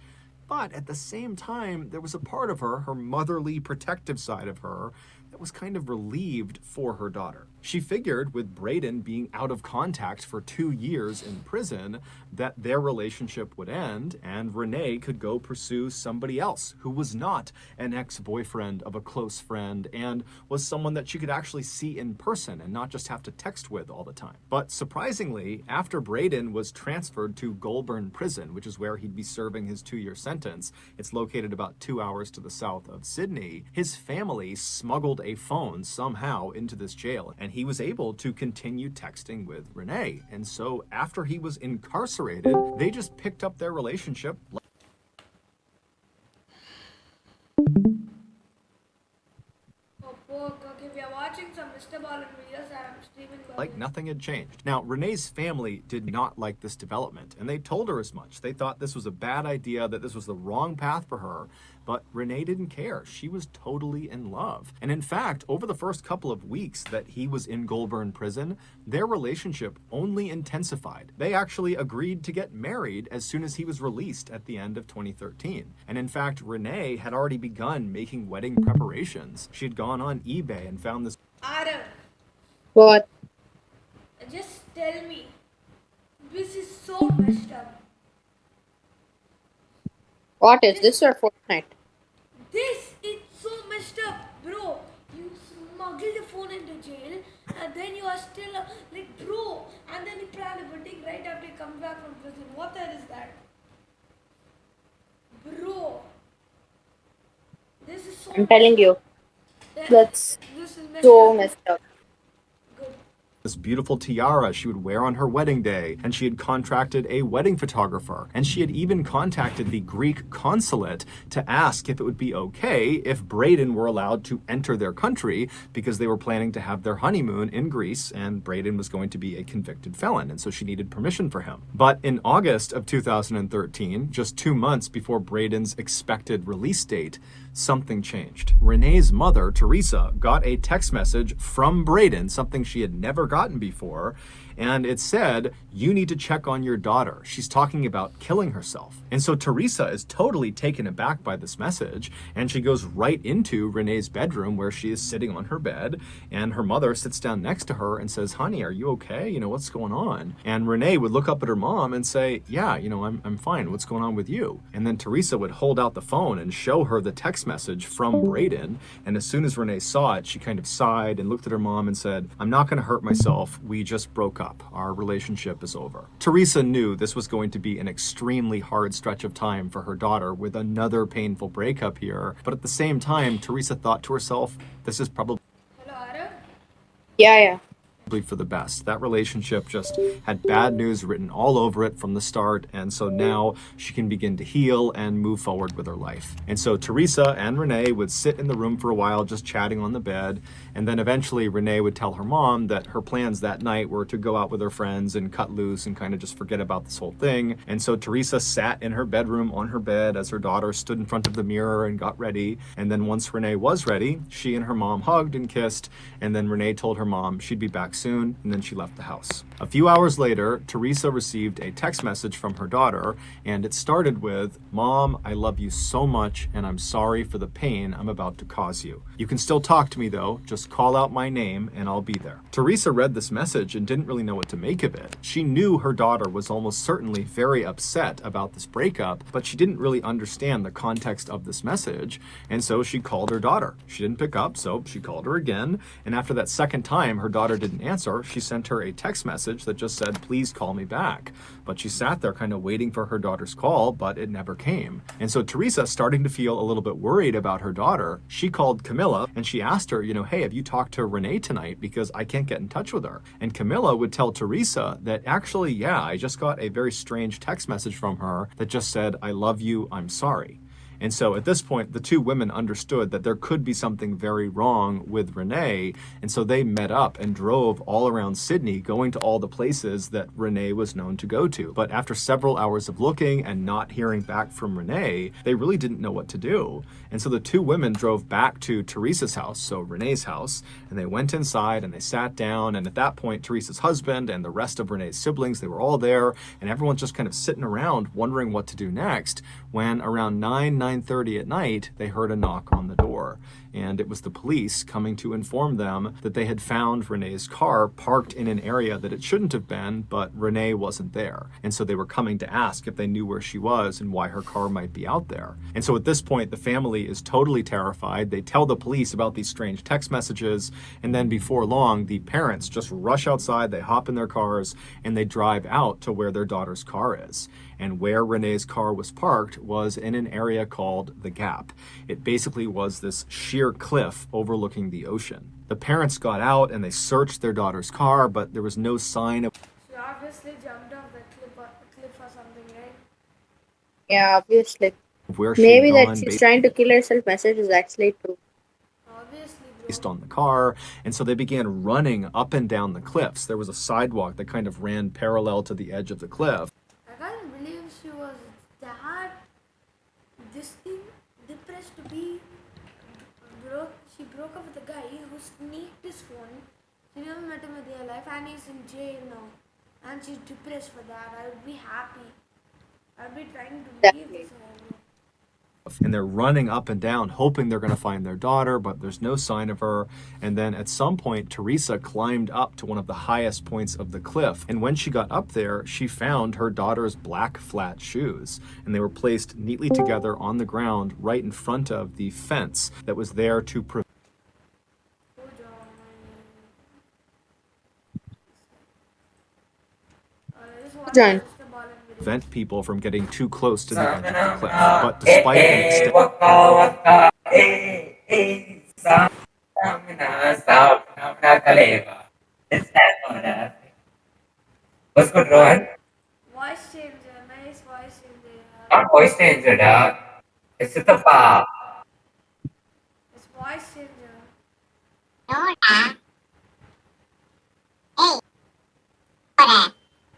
But at the same time, there was a part of her, her motherly protective side of her, that was kind of relieved for her daughter. She figured with Braden being out of contact for 2 years in prison, that their relationship would end and Renee could go pursue somebody else who was not an ex-boyfriend of a close friend and was someone that she could actually see in person and not just have to text with all the time. But surprisingly, after Braden was transferred to Goulburn Prison, which is where he'd be serving his 2-year sentence, it's located about 2 hours to the south of Sydney, his family smuggled a phone somehow into this jail, and he was able to continue texting with Renee. And so after he was incarcerated, they just picked up their relationship Oh, poke. Okay, we are watching some Mr. Ballin videos and I'm streaming. like nothing had changed. Now, Renee's family did not like this development, and they told her as much. They thought this was a bad idea, that this was the wrong path for her, but Renee didn't care. She was totally in love. And in fact, over the first couple of weeks that he was in Goulburn Prison, their relationship only intensified. They actually agreed to get married as soon as he was released at the end of 2013. And in fact, Renee had already begun making wedding preparations. She had gone on eBay and found this Arav, What? just tell me. This is so messed up. What is this or Fortnite? This is so messed up, bro. You smuggled the phone into jail and then you are still like, bro. And then you plan a wedding right after you come back from prison. What the hell is that? Bro. This is so I'm telling you, Yeah, that's this is messed so up. messed up. Good. this beautiful tiara she would wear on her wedding day, and she had contracted a wedding photographer, and she had even contacted the Greek consulate to ask if it would be okay if Braden were allowed to enter their country, because they were planning to have their honeymoon in Greece, and Braden was going to be a convicted felon, and so she needed permission for him. But in August of 2013, just 2 months before Braden's expected release date, something changed. Renee's mother, Teresa, got a text message from Braden, something she had never gotten before, and it said, "You need to check on your daughter. She's talking about killing herself." And so Teresa is totally taken aback by this message, and she goes right into Renee's bedroom where she is sitting on her bed, and her mother sits down next to her and says, "Honey, are you okay? You know, what's going on?" And Renee would look up at her mom and say, "Yeah, you know, I'm fine. What's going on with you?" And then Teresa would hold out the phone and show her the text message from Braden, and as soon as Renee saw it, she kind of sighed and looked at her mom and said, "I'm not going to hurt myself. We just broke up. Our relationship is over." Teresa knew this was going to be an extremely hard stretch of time for her daughter with another painful breakup here, but at the same time, Teresa thought to herself, this is probably Hello, Arav. Yeah. for the best. That relationship just had bad news written all over it from the start, and so now she can begin to heal and move forward with her life. And so Teresa and Renee would sit in the room for a while just chatting on the bed, and then eventually Renee would tell her mom that her plans that night were to go out with her friends and cut loose and kind of just forget about this whole thing. And so Teresa sat in her bedroom on her bed as her daughter stood in front of the mirror and got ready, and then once Renee was ready, she and her mom hugged and kissed, and then Renee told her mom she'd be back soon, and then she left the house. A few hours later, Teresa received a text message from her daughter, and it started with, "Mom, I love you so much, and I'm sorry for the pain I'm about to cause you. You can still talk to me though, just call out my name and I'll be there." Teresa read this message and didn't really know what to make of it. She knew her daughter was almost certainly very upset about this breakup, but she didn't really understand the context of this message, and so she called her daughter. She didn't pick up, so she called her again, and after that second time her daughter didn't answer, she sent her a text message that just said, "Please call me back." But she sat there kind of waiting for her daughter's call, but it never came. And so Teresa, starting to feel a little bit worried about her daughter, she called Camilla and she asked her, "Hey, have you talked to Renee tonight? Because I can't get in touch with her." And Camilla would tell Teresa that actually, yeah, I just got a very strange text message from her that just said, "I love you, I'm sorry." And so at this point, the two women understood that there could be something very wrong with Renee, and so they met up and drove all around Sydney, going to all the places that Renee was known to go to. But after several hours of looking and not hearing back from Renee, they really didn't know what to do. And so the two women drove back to Teresa's house, so Renee's house, and they went inside and they sat down, and at that point, Teresa's husband and the rest of Renee's siblings, they were all there, and everyone's just kind of sitting around wondering what to do next, when around 9:30 at night, they heard a knock on the door. And it was the police coming to inform them that they had found Renee's car parked in an area that it shouldn't have been, but Renee wasn't there. And so they were coming to ask if they knew where she was and why her car might be out there. And so at this point, the family is totally terrified. They tell the police about these strange text messages, and then before long, the parents just rush outside, they hop in their cars, and they drive out to where their daughter's car is. And where Renee's car was parked was in an area called The Gap. It basically was this sheer cliff overlooking the ocean. The parents got out and they searched their daughter's car, but there was no sign of She obviously jumped off the cliff or something, right? Yeah, obviously. where she Maybe had that gone she's trying to kill herself message is actually true. Obviously, based bro. on the car. And so they began running up and down the cliffs. There was a sidewalk that kind of ran parallel to the edge of the cliff. I can't believe she was that this thing depressed to be she broke up with a guy who sneaked his phone. She never met him in real life and he's in jail now. And she's depressed for that. I would be happy. I'd be trying to leave this home. And they're running up and down, hoping they're going to find their daughter, but there's no sign of her. And then at some point, Teresa climbed up to one of the highest points of the cliff. And when she got up there, she found her daughter's black flat shoes. And they were placed neatly together on the ground right in front of the fence that was there to John. prevent people from getting too close to the edge of the cliff. But despite an extent What's good, Rohan? Voice changer, nice voice changer. Not voice changer, dog. It's the pa. It's voice changer.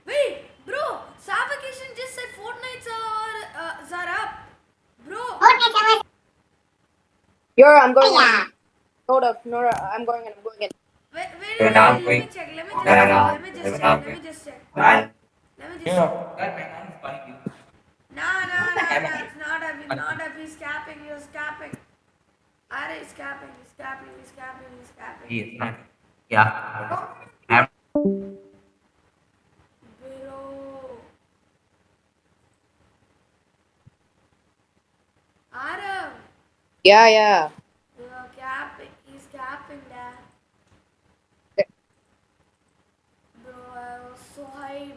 Wait, bro, Suffocation just said Fortnite's are up. Bro, I'm going in. No doubt, I'm going in. wait, You're not going. let me You're not just check. going. Let me You just know, check. Nah, it's not up, he's not up, he's capping, he's capping. Are he's capping. he's not. Yeah. I'm Bro. Arav, Yeah. you're capping, he's capping that. Bro, I was so hyped.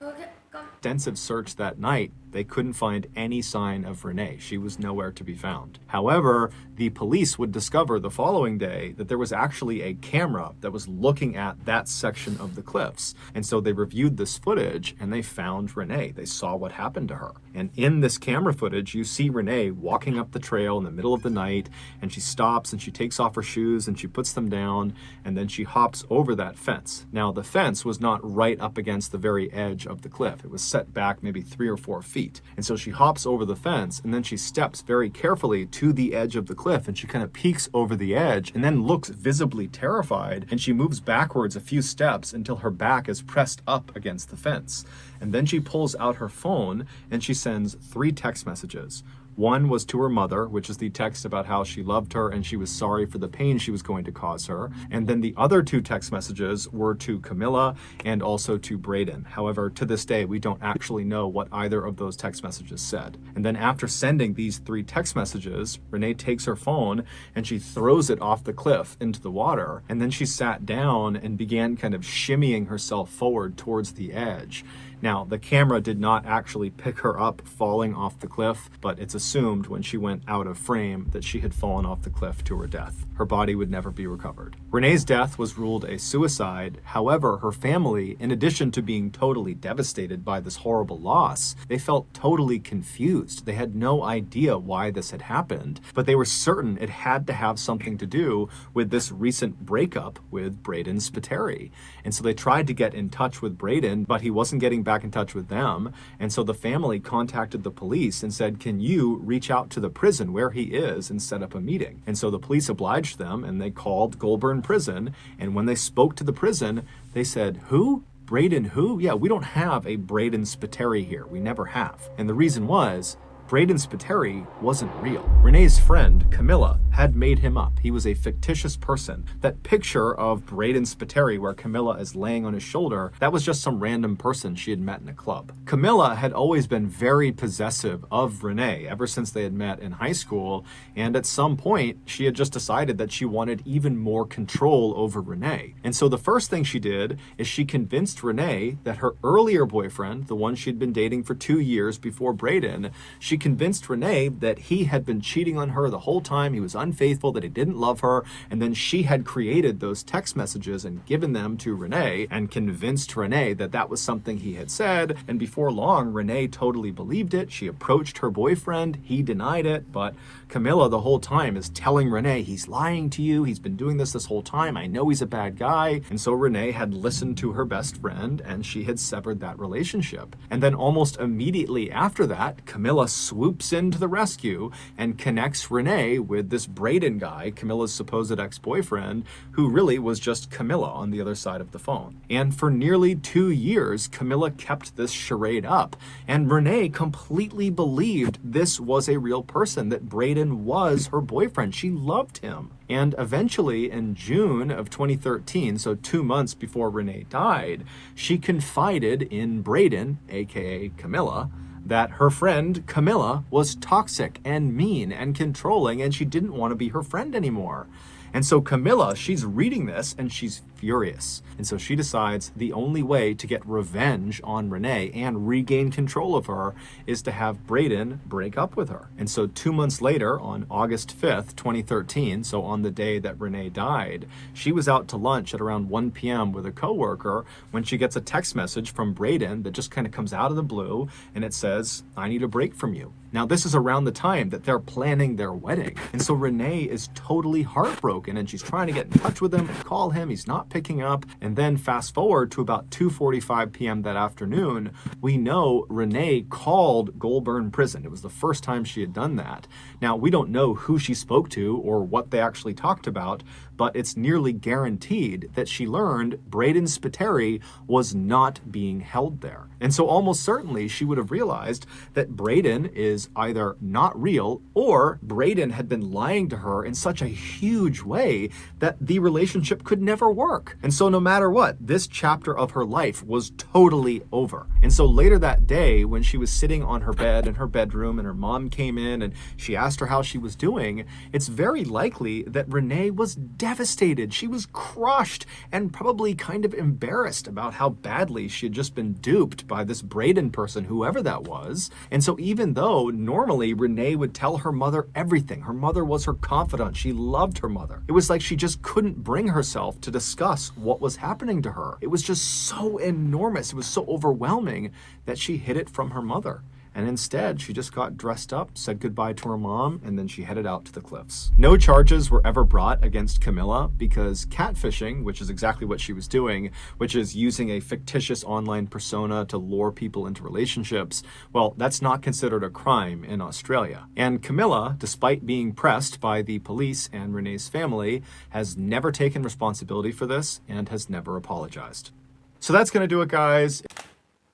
Okay, come. Extensive search that night, they couldn't find any sign of Renee. She was nowhere to be found. However, the police would discover the following day that there was actually a camera that was looking at that section of the cliffs. And so they reviewed this footage and they found Renee. They saw what happened to her. And in this camera footage, you see Renee walking up the trail in the middle of the night, and she stops and she takes off her shoes and she puts them down, and then she hops over that fence. Now, the fence was not right up against the very edge of the cliff. It was set back maybe 3 or 4 feet. And so she hops over the fence, and then she steps very carefully to the edge of the cliff, and she kind of peeks over the edge and then looks visibly terrified, and she moves backwards a few steps until her back is pressed up against the fence. And then she pulls out her phone and she sends 3 text messages. One was to her mother, which is the text about how she loved her and she was sorry for the pain she was going to cause her. And then the other 2 text messages were to Camilla and also to Braden. However, to this day, we don't actually know what either of those text messages said. And then after sending these 3 text messages, Renee takes her phone and she throws it off the cliff into the water. And then she sat down and began kind of shimmying herself forward towards the edge. Now, the camera did not actually pick her up falling off the cliff, but it's assumed when she went out of frame that she had fallen off the cliff to her death. Her body would never be recovered. Renee's death was ruled a suicide. However, her family, in addition to being totally devastated by this horrible loss, they felt totally confused. They had no idea why this had happened, but they were certain it had to have something to do with this recent breakup with Braden Spiteri. And so they tried to get in touch with Braden, but he wasn't getting back in touch with them. And so the family contacted the police and said, can you reach out to the prison where he is and set up a meeting? And so the police obliged them and they called Goulburn Prison. And when they spoke to the prison, they said, who? Braden who? Yeah, we don't have a Braden Spiteri here. We never have. And the reason was, Braden Spiteri wasn't real. Renee's friend, Camilla, had made him up. He was a fictitious person. That picture of Braden Spiteri where Camilla is laying on his shoulder, that was just some random person she had met in a club. Camilla had always been very possessive of Renee ever since they had met in high school, and at some point, she had just decided that she wanted even more control over Renee. And so the first thing she did is she convinced Renee that her earlier boyfriend, the one she'd been dating for 2 years before Braden, she convinced Renee that he had been cheating on her the whole time, he was unfaithful, that he didn't love her, and then she had created those text messages and given them to Renee and convinced Renee that that was something he had said, and before long, Renee totally believed it. She approached her boyfriend, he denied it, but Camilla the whole time is telling Renee, he's lying to you, he's been doing this whole time, I know he's a bad guy, and so Renee had listened to her best friend, and she had severed that relationship. And then almost immediately after that, Camilla swoops in to the rescue and connects Renee with this Braden guy, Camilla's supposed ex-boyfriend, who really was just Camilla on the other side of the phone. And for nearly 2 years, Camilla kept this charade up, and Renee completely believed this was a real person, that Braden was her boyfriend. She loved him. And eventually, in June of 2013, so 2 months before Renee died, she confided in Braden, aka Camilla, that her friend Camilla was toxic and mean and controlling, and she didn't want to be her friend anymore. And so Camilla, she's reading this and she's furious. And so she decides the only way to get revenge on Renee and regain control of her is to have Braden break up with her. And so 2 months later, on August 5th, 2013, so on the day that Renee died, she was out to lunch at around 1 p.m. with a coworker when she gets a text message from Braden that just kind of comes out of the blue, and it says, "I need a break from you." Now, this is around the time that they're planning their wedding. And so Renee is totally heartbroken, and she's trying to get in touch with him, call him, he's not picking up. And then fast forward to about 2:45 p.m. that afternoon, we know Renee called Goulburn Prison. It was the first time she had done that. Now, we don't know who she spoke to or what they actually talked about, but it's nearly guaranteed that she learned Braden Spiteri was not being held there. And so almost certainly she would have realized that Braden is either not real or Braden had been lying to her in such a huge way that the relationship could never work. And so no matter what, this chapter of her life was totally over. And so later that day, when she was sitting on her bed in her bedroom and her mom came in and she asked her how she was doing, it's very likely that Renee was devastated. She was crushed and probably kind of embarrassed about how badly she had just been duped by this Braden person, whoever that was. And so even though normally Renee would tell her mother everything, her mother was her confidant, she loved her mother, it was like she just couldn't bring herself to discuss what was happening to her. It was just so enormous, it was so overwhelming that she hid it from her mother. And instead, she just got dressed up, said goodbye to her mom, and then she headed out to the cliffs. No charges were ever brought against Camilla because catfishing, which is exactly what she was doing, which is using a fictitious online persona to lure people into relationships, well, that's not considered a crime in Australia. And Camilla, despite being pressed by the police and Renee's family, has never taken responsibility for this and has never apologized. So that's going to do it, guys.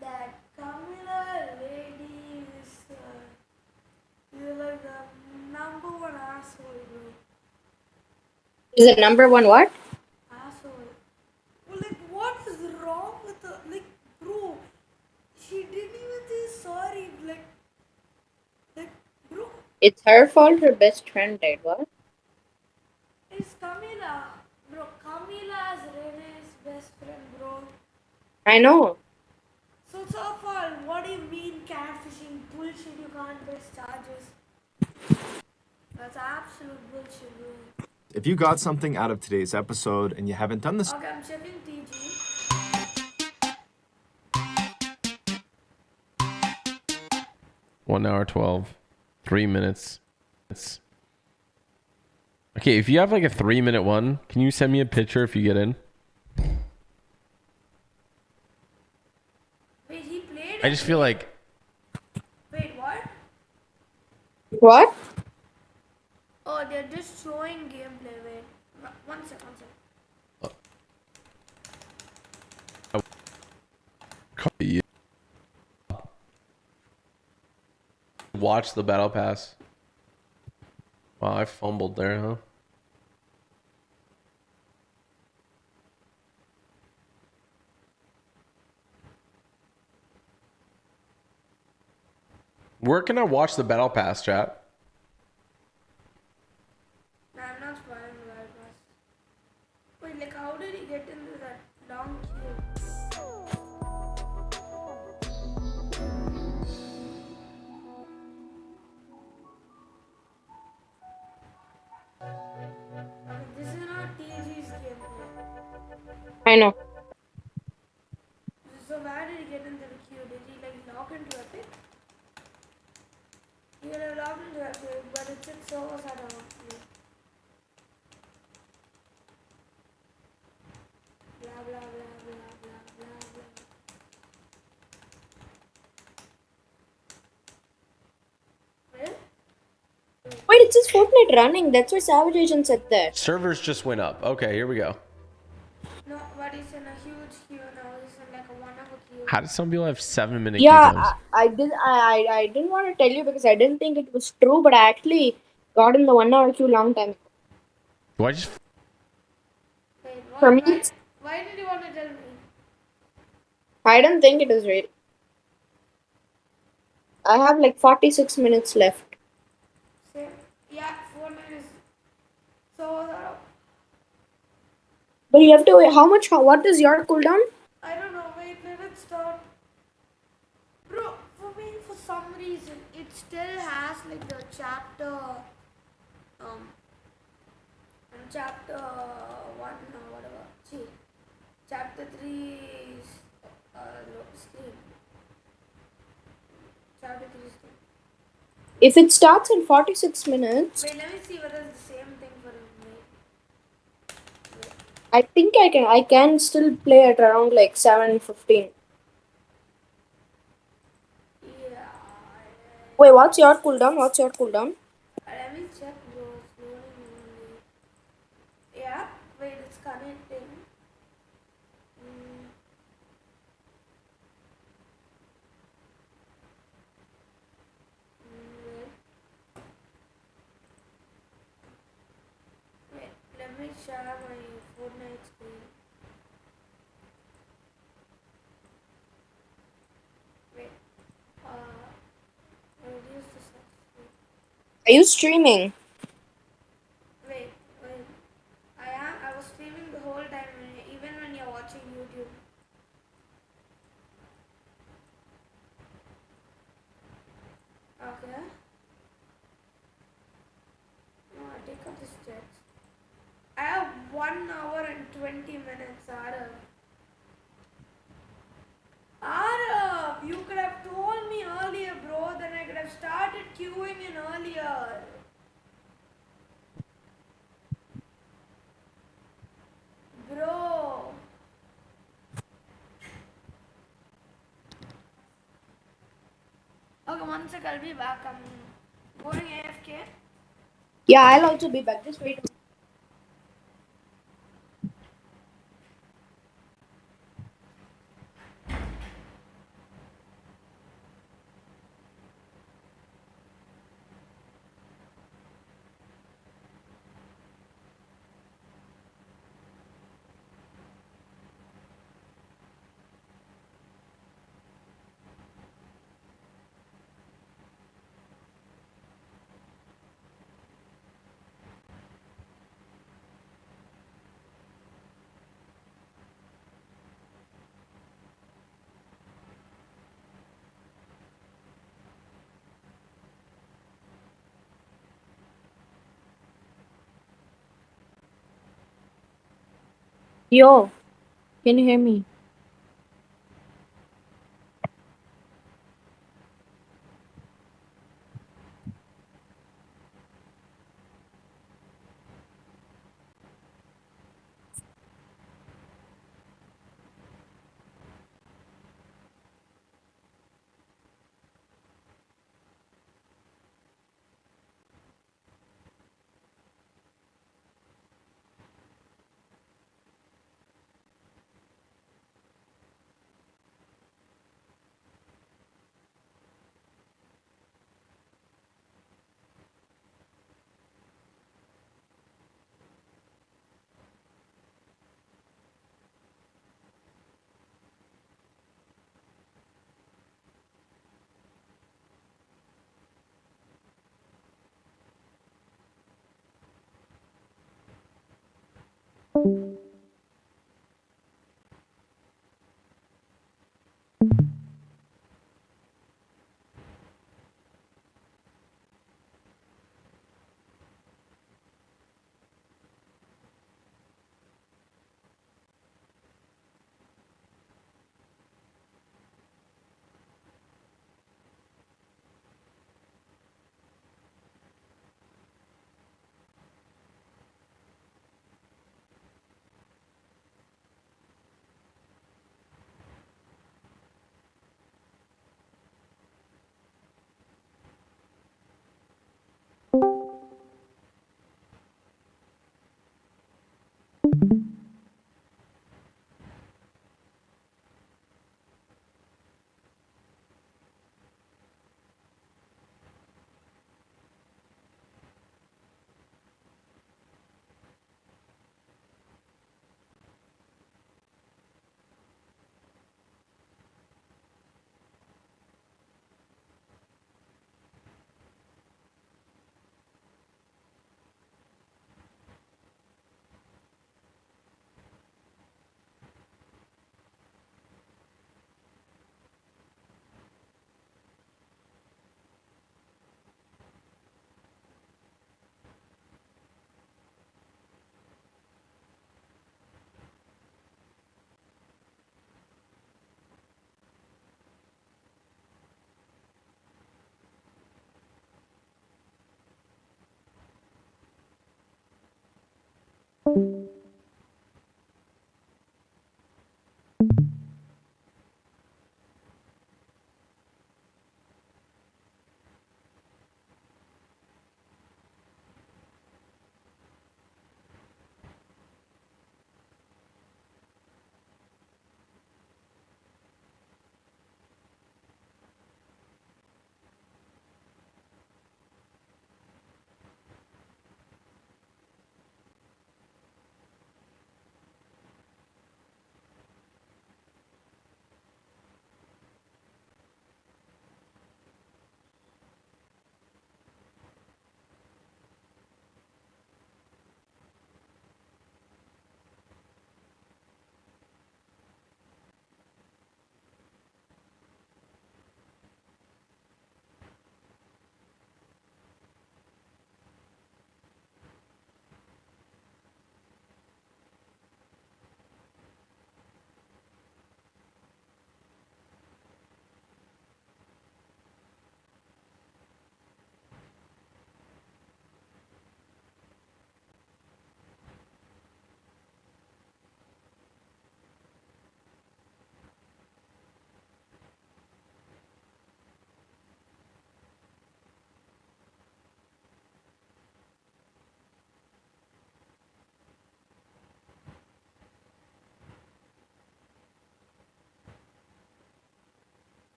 That Camila lady is like the number one asshole, bro. Is it number one what? Asshole. Well, like, what is wrong with her? Like, bro, she didn't even say sorry. Like, bro, It's her fault her best friend died, what? it's Camila. Bro, Camila is Renee's best friend, bro. I know. So it's her fault. What do you mean catfishing? Bullshit, you can't press charges. That's absolute bullshit, bro. If you got something out of today's episode and you haven't done this Okay, I'm checking TG. One hour 12, 3 minutes. Okay, if you have like a 3-minute one, can you send me a picture if you get in? Wait, he played I just feel like Wait, what? What? Oh, they're just showing gameplay. Wait, one second. watch the battle pass. Wow, I fumbled there, huh? Where can I watch the battle pass, chat? Nah, I'm not spoiling the Battle Pass. Wait, like, how did he get into that long queue? Okay, this is not TG's gameplay. I know. So where did he get into the queue? Did he like log into Epic? He would have logged into Epic, but it said servers are down. Blah blah blah blah blah blah blah. Well, Wait, it says Fortnite running. That's why Savage Agent said that. Servers just went up. Okay, here we go. no, but he's in a huge queue now. He's in like a 1 hour queue. How did some people have 7-minute queue Yeah, times? I didn't want to tell you because I didn't think it was true, but I actually got in the 1 hour queue long time ago. Do I just Wait, what? For me, it's- Why did you want to tell me? I don't think it is real. I have like 46 minutes left. Say, yeah, 4 minutes. So, But you have to wait. What is your cooldown? I don't know. Wait, let it start. Bro, for me, for some reason, it still has like the chapter, um, chapter 1 or whatever. See, chapter 3 is screen. Chapter 3 is screen. If it starts in 46 minutes, Wait, let me see whether it's the same thing for him. Wait. I think I can still play at around like 7:15. Yeah. Wait, what's your cooldown? Let me check, bro. It's loading only. Yeah. Wait, it's connecting. Mm. Wait. Wait. Let me share my Fortnite screen. Wait. Reduce the screen. Are you streaming? Wait. Wait. I am. I was streaming the whole time, even when you're watching YouTube. Okay. No, I take up this text. I have 1 hour and 20 minutes, Arav. Arav, you could have told me earlier, bro. Then I could have started queuing in earlier. Bro. Okay, one sec, I'll be back. I'm going AFK. Yeah, I'll also be back. Just wait. Yo, can you hear me?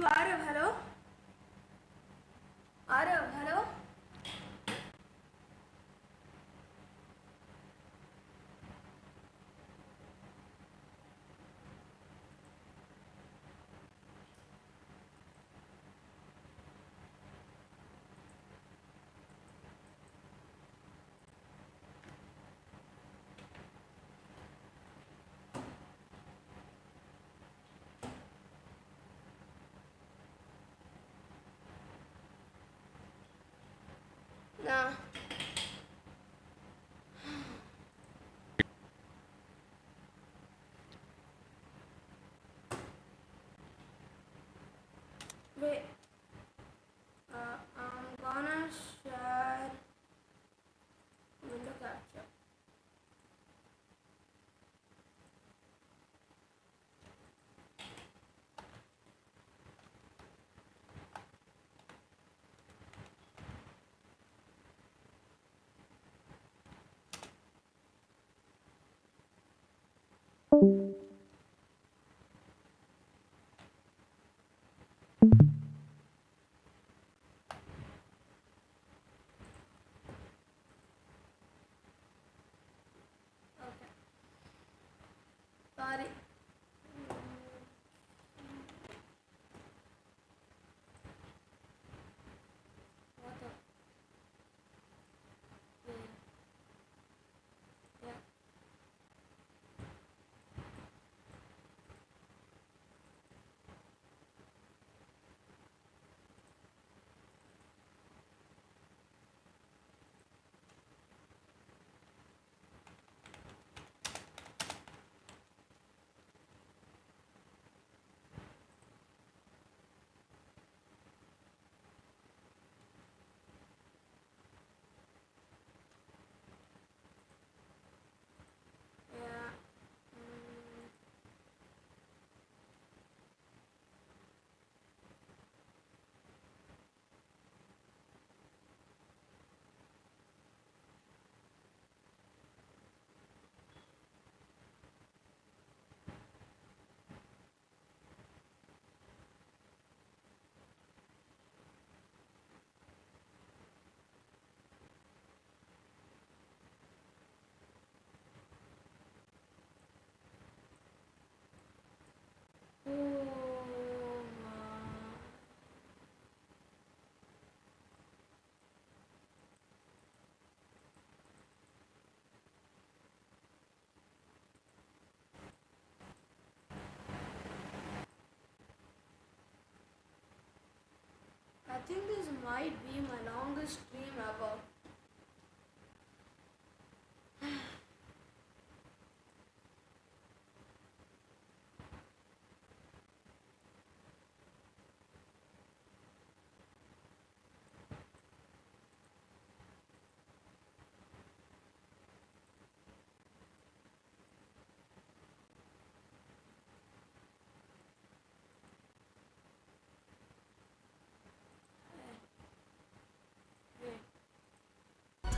Arav, hello? Arav, hello? Nah. Wait. I'm gonna share window capture. Okay. Sorry. What the? Yeah. Yeah. Oh my. I think this might be my longest stream ever.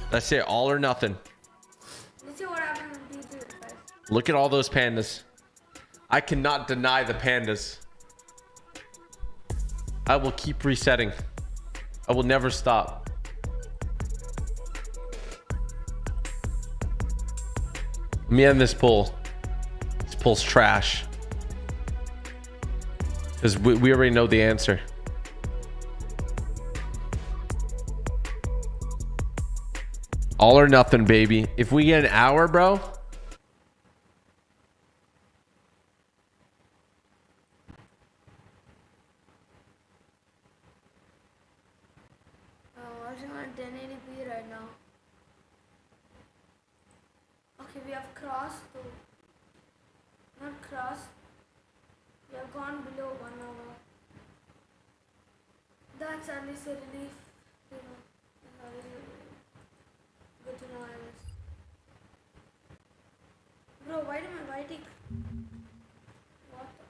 That's it. All or nothing. Let's see what happens when D2 first. Look at all those pandas. I cannot deny the pandas. I will keep resetting. I will never stop. Let me end this poll. This poll's trash. Because we already know the answer. All or nothing, baby. If we get an hour, bro. I'm watching on 1080p right now. Okay, we have crossed though. Not crossed. We have gone below 1 hour. That's at least a relief. You know, good to know, I guess. Bro, why do my white tick? What the?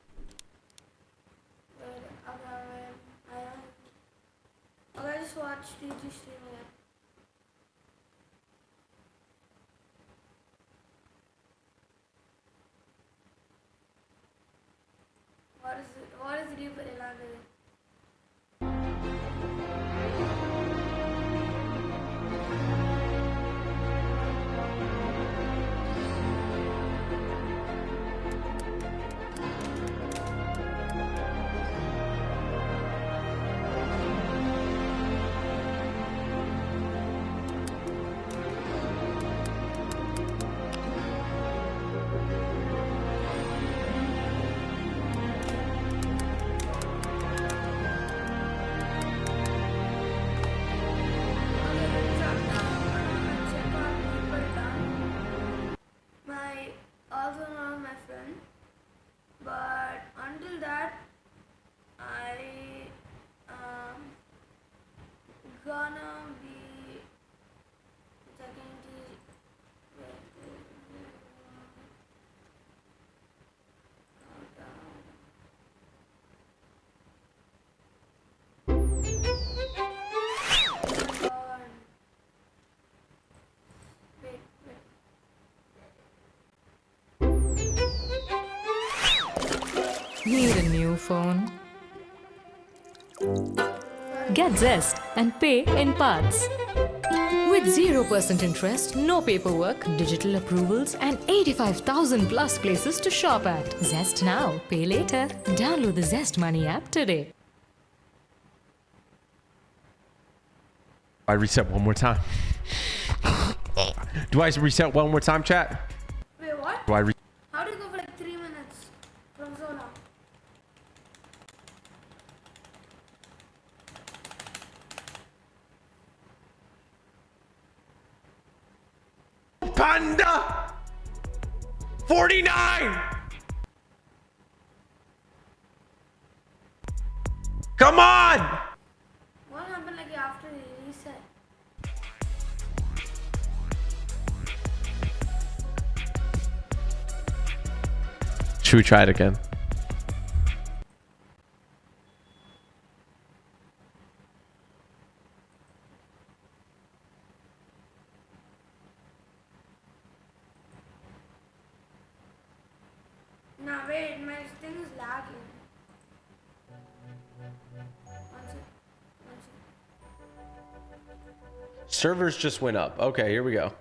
Okay, I just watched DG stream again. What is it? What is Reaper landing? But until that, I am gonna be checking the countdown. Wait, wait. Need a new phone? Get Zest and pay in parts. With 0% interest, no paperwork, digital approvals, and 85,000 plus places to shop at. Zest now, pay later. Download the Zest Money app today. I reset one more time. Do I reset one more time, chat? Wait, what? Do I How did it go for like 3 minutes from so long? Panda 49. Come on. What happened like after the reset? Should we try it again? Nah, wait, my thing is lagging. One sec. Servers just went up. Okay, here we go.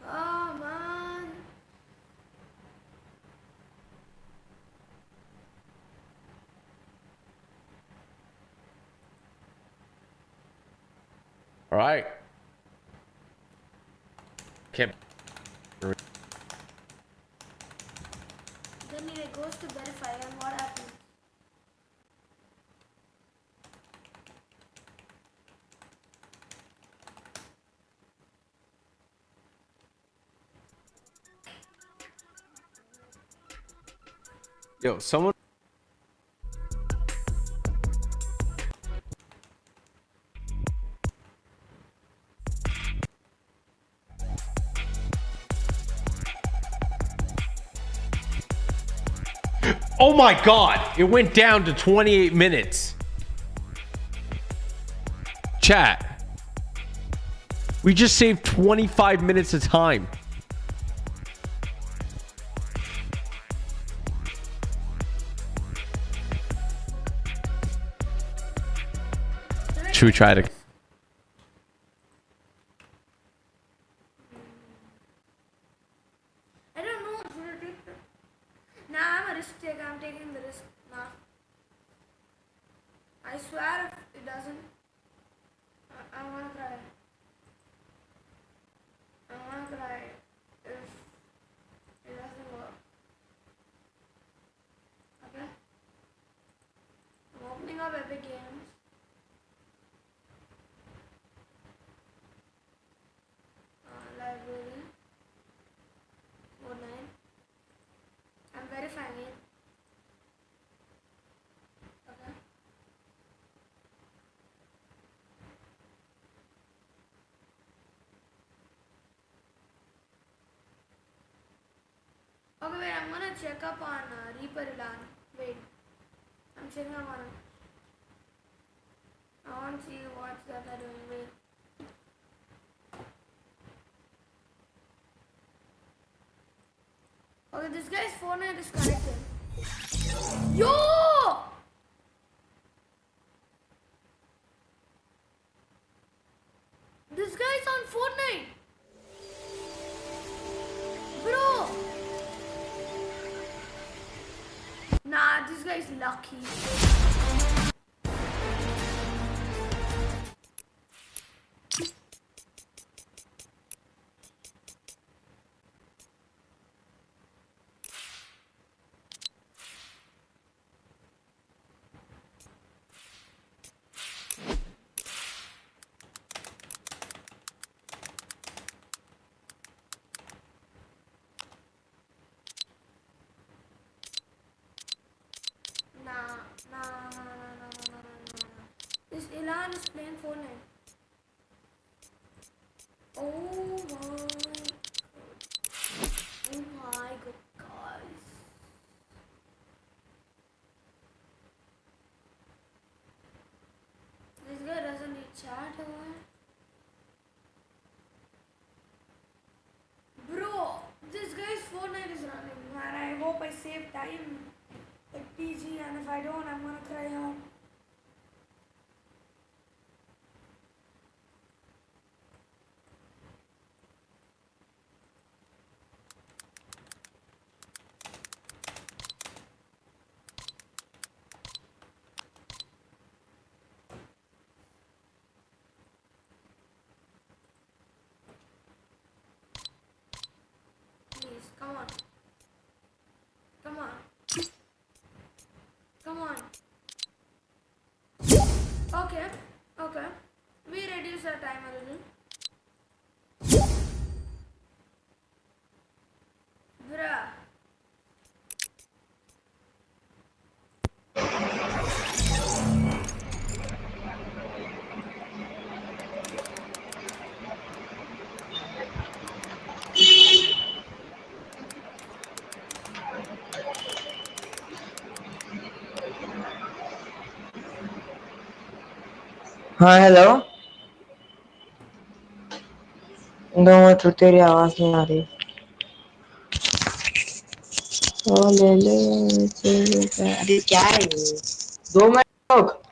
Oh man. All right. Can't. Then it goes to verify and what happens? Yo, someone. Oh my God! It went down to 28 minutes. Chat. We just saved 25 minutes of time. Should we try it? I don't know. Should I take the... Nah, I'm a risk taker. I'm taking the risk. Nah. I swear if it doesn't... I wanna cry. I wanna cry if it doesn't work. Okay? I'm opening up Epic Games. Library. Fortnite. I'm verifying it. Okay. Okay, wait, I'm gonna check up on Reaper Elan. Wait. I'm checking up on him. I want to see what's that they're doing. Wait. Okay, this guy's phone is connected. Yo! This guy's on Fortnite. Bro. Nah, this guy's lucky. Fortnite. Oh my god, guys. This guy doesn't need chat or what? Bro, this guy's Fortnite is running, and I hope I save time at PG, and if I don't, I'm gonna cry out. Please, come on. Come on. Come on. Okay, okay. We reduce our time a little. Bruh. हाँ hello no तो तेरी आवाज नहीं आ रही ओ ले ले अरे क्या है ये 2 मिनट रुक